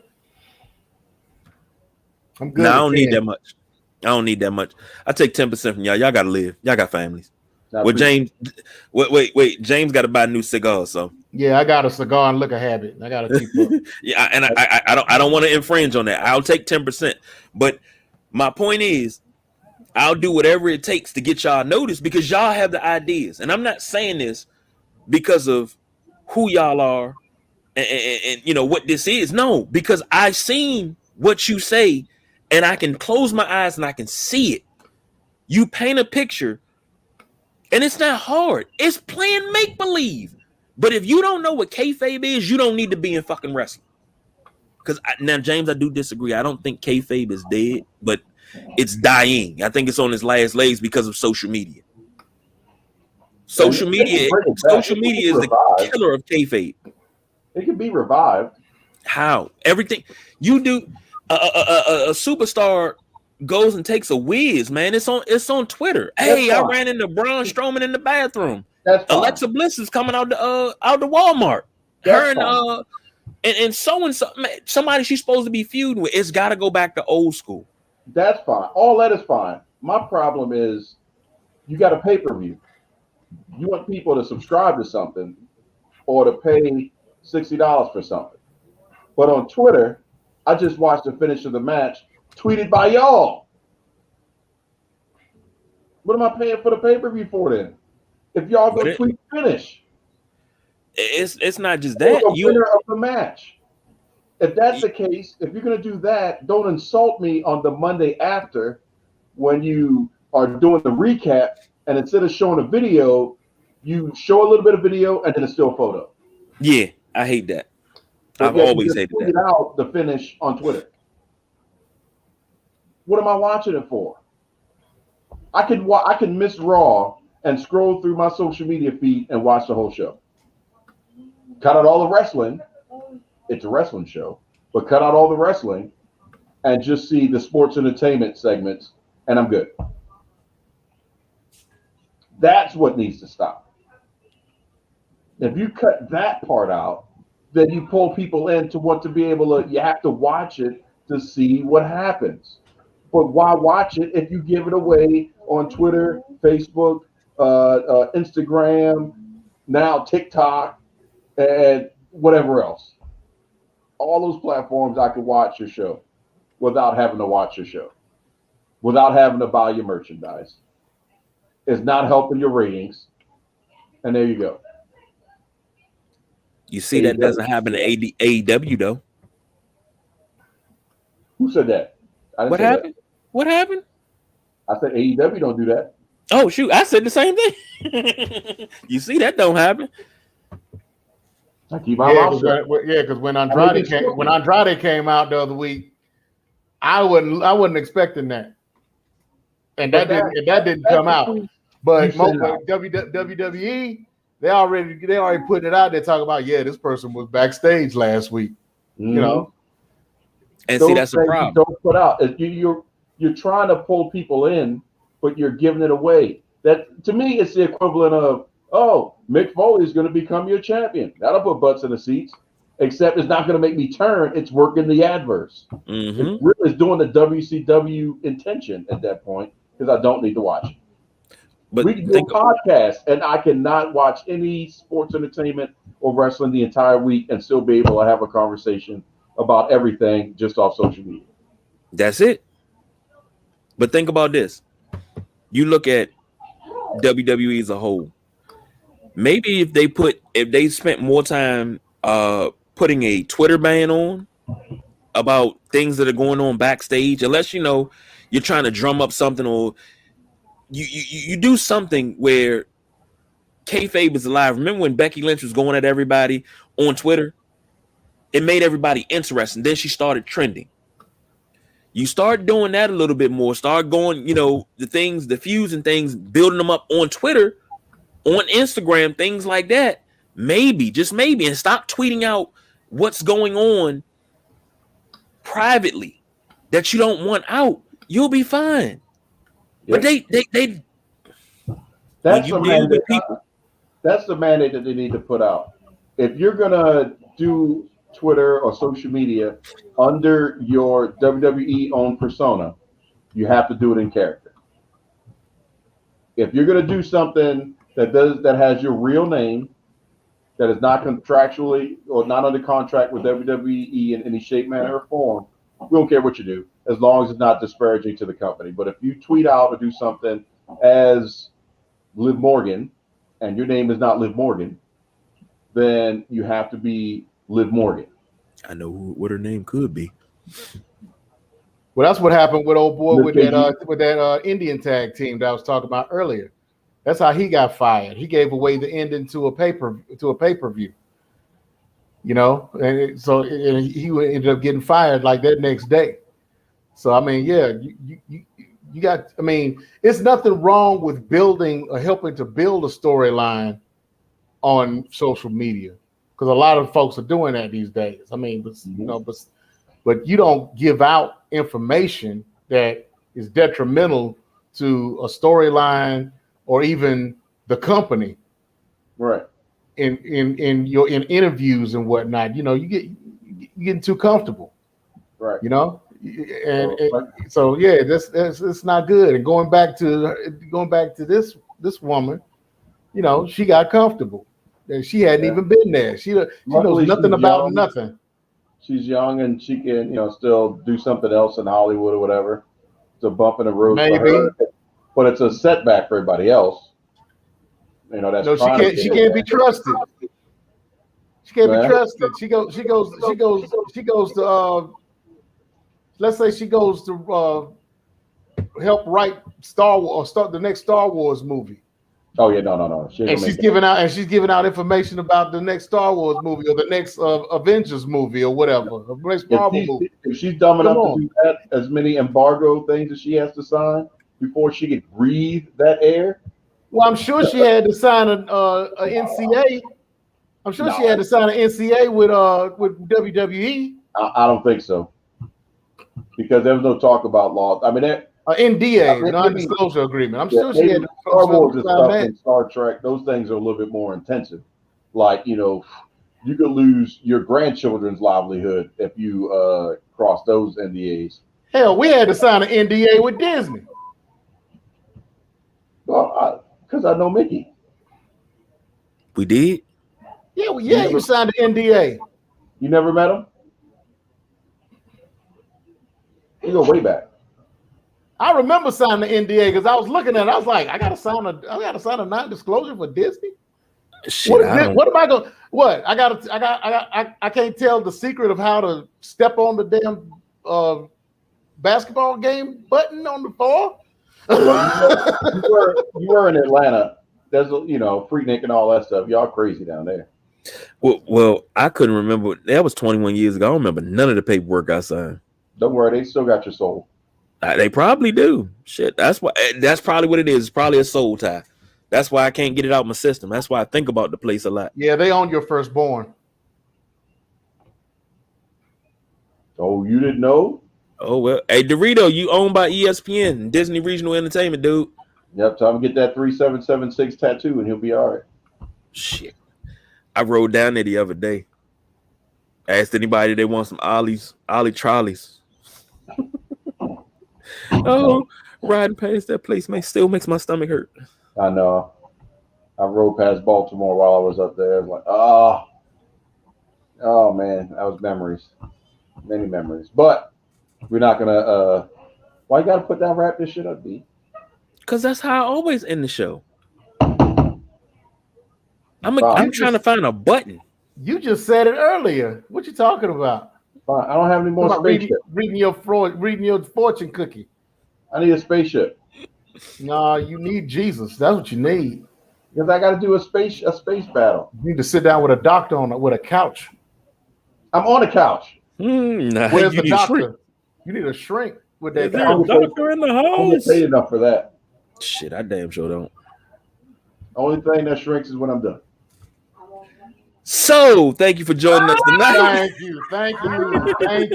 I'm good. No, I don't need that much. I don't need that much. I take 10% from y'all. Y'all gotta live. Y'all got families. Well, James, wait. James got to buy new cigars, so yeah, I got a cigar and liquor habit. I gotta keep up. Yeah, and I don't want to infringe on that. I'll take 10%. But my point is, I'll do whatever it takes to get y'all noticed because y'all have the ideas. And I'm not saying this because of who y'all are and you know what this is. No, because I've seen what you say and I can close my eyes and I can see it. You paint a picture and it's not hard. It's playing make-believe. But if you don't know what kayfabe is, you don't need to be in fucking wrestling. Because now, James, I do disagree. I don't think kayfabe is dead, but it's dying. I think it's on its last legs because of social media. Social media is the killer of kayfabe. It can be revived. How? Everything you do, a superstar goes and takes a whiz, man. It's on Twitter. Hey, I ran into Braun Strowman in the bathroom. Alexa Bliss is coming out to Walmart. And so somebody she's supposed to be feuding with. It's got to go back to old school. That's fine. All that is fine. My problem is you got a pay-per-view. You want people to subscribe to something or to pay $60 for something. But on Twitter, I just watched the finish of the match tweeted by y'all. What am I paying for the pay-per-view for then? If y'all go tweet finish. It's not just that. The winner of the match. If that's the case, if you're going to do that, don't insult me on the Monday after when you are doing the recap and instead of showing a video, you show a little bit of video and then a still photo. Yeah, I hate that. I've always hated that. Out the finish on Twitter. What am I watching it for? I can miss Raw and scroll through my social media feed and watch the whole show. Cut out all the wrestling. It's a wrestling show, but cut out all the wrestling and just see the sports entertainment segments, and I'm good. That's what needs to stop. If you cut that part out, then you pull people in to want to be able to, you have to watch it to see what happens. But why watch it if you give it away on Twitter, Facebook, Instagram, now TikTok, and whatever else? All those platforms I could watch your show without having to watch your show, without having to buy your merchandise. It's not helping your ratings. And there you go. You see, that doesn't happen to AEW, though. Who said that? What happened? What happened? I said AEW don't do that. Oh, shoot. I said the same thing. You see, that don't happen. I keep my mouth shut. Because when Andrade came out the other week, I wasn't expecting that, and that didn't come out. But WWE, they already put it out there talking about this person was backstage last week, mm-hmm. You know. And see, that's a problem. Don't put out. You're trying to pull people in, but you're giving it away. That to me, it's the equivalent of, oh, Mick Foley is going to become your champion. That'll put butts in the seats. Except it's not going to make me turn. It's working the adverse. Mm-hmm. It really is doing the WCW intention at that point because I don't need to watch it. But We can do a think podcast, and I cannot watch any sports entertainment or wrestling the entire week and still be able to have a conversation about everything just off social media. that's it. But think about this. You look at WWE as a whole. Maybe if they spent more time putting a Twitter ban on about things that are going on backstage, unless you're trying to drum up something, or you do something where kayfabe is alive. Remember when Becky Lynch was going at everybody on Twitter? It made everybody interesting. Then she started trending. You start doing that a little bit more. Start going, the feuds and things, building them up on Twitter, on Instagram, things like that. Maybe, just maybe, and stop tweeting out what's going on privately that you don't want out. You'll be fine. But Yep. they when That's you the deal with mandate. people, That's the mandate that they need to put out. If you're gonna do Twitter or social media under your WWE owned persona, you have to do it in character. If you're gonna do something that has your real name, that is not contractually or not under contract with WWE in any shape, manner, or form, we don't care what you do, as long as it's not disparaging to the company. But if you tweet out or do something as Liv Morgan, and your name is not Liv Morgan, then you have to be Liv Morgan. I know what her name could be. Well, that's what happened with old boy with Miss that Indian tag team that I was talking about earlier. That's how he got fired. He gave away the ending to a pay-per-view. And he ended up getting fired like that next day. So I mean, yeah, you got. I mean, it's nothing wrong with building or helping to build a storyline on social media, because a lot of folks are doing that these days. I mean, but you don't give out information that is detrimental to a storyline or even the company, Right. in interviews and whatnot. You getting too comfortable, Right. So yeah, that's not good. And going back to this woman, she got comfortable, and she hadn't even been there. She knows nothing about nothing. She's young and she can still do something else in Hollywood or whatever. It's a bump in the road for her, but it's a setback for everybody else. That's no, she can't be trusted. She can't be trusted. She goes to let's say she goes to help write Star Wars or start the next Star Wars movie. Oh yeah, no. She's giving out information about the next Star Wars movie or the next Avengers movie or whatever. The next Marvel movie. If she's dumb enough to do that, as many embargo things that she has to sign before she could breathe that air. Well, I'm sure she had to sign an NCA. I'm sure she had to sign an NCA with WWE. I don't think so, because there was no talk about law. I mean, NDA, non-disclosure agreement. I'm sure she had to Star Wars and stuff that. and Star Trek. Those things are a little bit more intensive. Like you could lose your grandchildren's livelihood if you cross those NDAs. Hell, we had to sign an NDA with Disney. Well, because I know Mickey. We did. Yeah, you signed an NDA. You never met him? You go way back. I remember signing the NDA because I was looking at it. I was like, I gotta sign a non-disclosure for Disney. Shit, what am I going? What I can't tell the secret of how to step on the damn basketball game button on the floor. You were in Atlanta. There's Freaknik and all that stuff. Y'all crazy down there. Well, I couldn't remember. That was 21 years ago. I don't remember none of the paperwork I signed. Don't worry, they still got your soul. They probably do. Shit, that's probably what it is. It's probably a soul tie. That's why I can't get it out of my system. That's why I think about the place a lot. Yeah, they own your firstborn. Oh, you didn't know? Oh well. Hey, Dorito, you owned by ESPN, Disney Regional Entertainment, dude. Yep, tell him to get that 3776 tattoo and he'll be all right. Shit. I rode down there the other day. Asked anybody if they want some Ollie trolleys. Oh, riding past that place still makes my stomach hurt. I know. I rode past Baltimore while I was up there. I was like, oh man, that was memories, many memories. But we're not gonna. Why you gotta put that wrap this shit up, B? Because that's how I always end the show. I'm Fine. trying to find a button. You just said it earlier. What you talking about? Fine. I don't have any more spaceship. Reading your fortune cookie. I need a spaceship. No, you need Jesus. That's what you need. Because I got to do a space battle. You need to sit down with a doctor with a couch. I'm on a couch. Nah, Where's you the need doctor? shrink. You need a shrink with that Is there couch. a doctor in the I don't house? get paid enough for that. Shit, I damn sure don't. Only thing that shrinks is when I'm done. So, thank you for joining us tonight. Thank you. Thank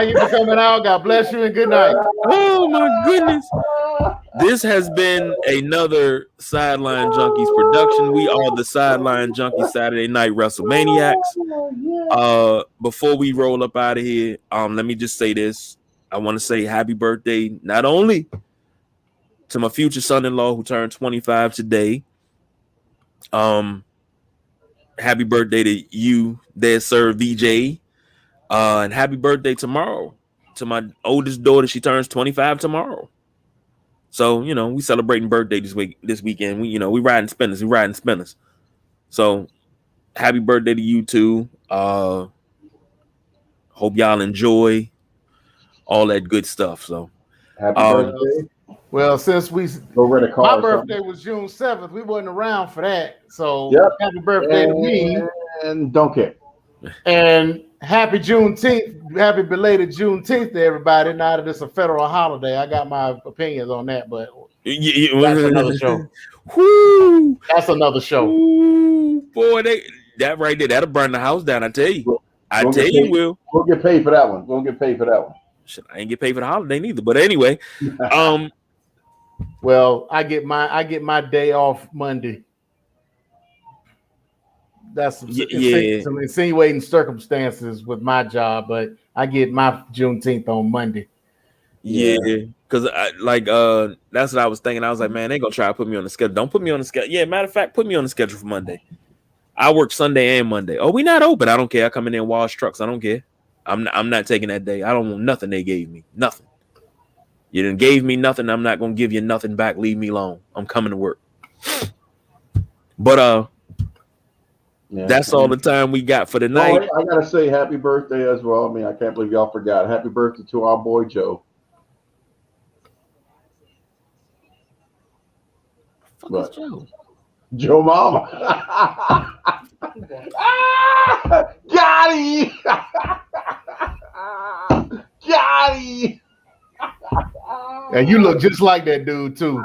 you for coming out. God bless you and good night. Oh my goodness. This has been another Sideline Junkies production. We are the Sideline Junkies Saturday Night Wrestlemaniacs. Before we roll up out of here, let me just say this. I want to say happy birthday, not only to my future son-in-law who turned 25 today. Happy birthday to you there, sir, VJ. And happy birthday tomorrow to my oldest daughter. She turns 25 tomorrow. So, we celebrating birthday this weekend. We riding spinners. So happy birthday to you too. Hope y'all enjoy all that good stuff. So happy birthday. Well, since Go rent a car. my birthday was June 7th, we wasn't around for that. So happy birthday to me. And don't care. And happy Juneteenth, happy belated Juneteenth to everybody. Now that it's a federal holiday, I got my opinions on that, but that's another show. Woo! That's another show. Woo! Boy, that right there, that'll burn the house down. I tell you. Will. We'll get paid for that one. We'll get paid for that one. Shit, I ain't get paid for the holiday neither. But anyway, well, I get my day off Monday. That's some insinuating circumstances with my job, but I get my Juneteenth on Monday. Yeah, because that's what I was thinking. I was like, man, they gonna try to put me on the schedule. Don't put me on the schedule. Yeah, matter of fact, put me on the schedule for Monday. I work Sunday and Monday. Oh, we not open. I don't care. I come in there and wash trucks. I don't care. I'm not taking that day. I don't want nothing they gave me. Nothing. You didn't gave me nothing. I'm not gonna give you nothing back. Leave me alone. I'm coming to work. But that's all the time we got for the night. I gotta say happy birthday as well. I mean, I can't believe y'all forgot. Happy birthday to our boy Joe. What the fuck is Joe? Joe Mama. Got him. Got him. And you look just like that dude too.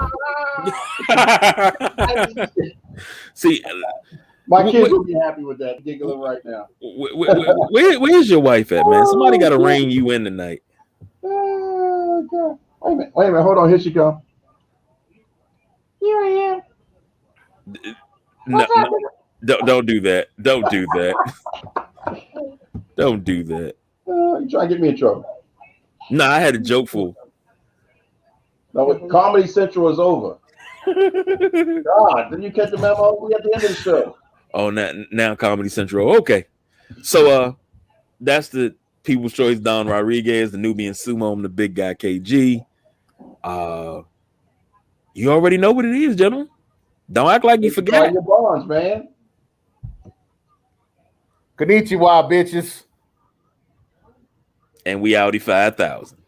See, my kids will be happy with that giggling right now. Where's your wife at, man? Somebody got to rein you in tonight. Oh, God. Wait a minute. Hold on. Here she comes. Here I am. No, don't do that. Don't do that. Don't do that. You trying to get me in trouble? Nah, I had a joke for. No, Comedy Central is over. God, didn't you catch the memo? We at the end of the show. Oh, now Comedy Central. Okay. So that's the People's Choice Don Rodriguez, the Nubian Sumo, I'm the big guy KG. You already know what it is, gentlemen. Don't act like you forgot. Your bonds, man. Konnichiwa, bitches. And we outie 5,000.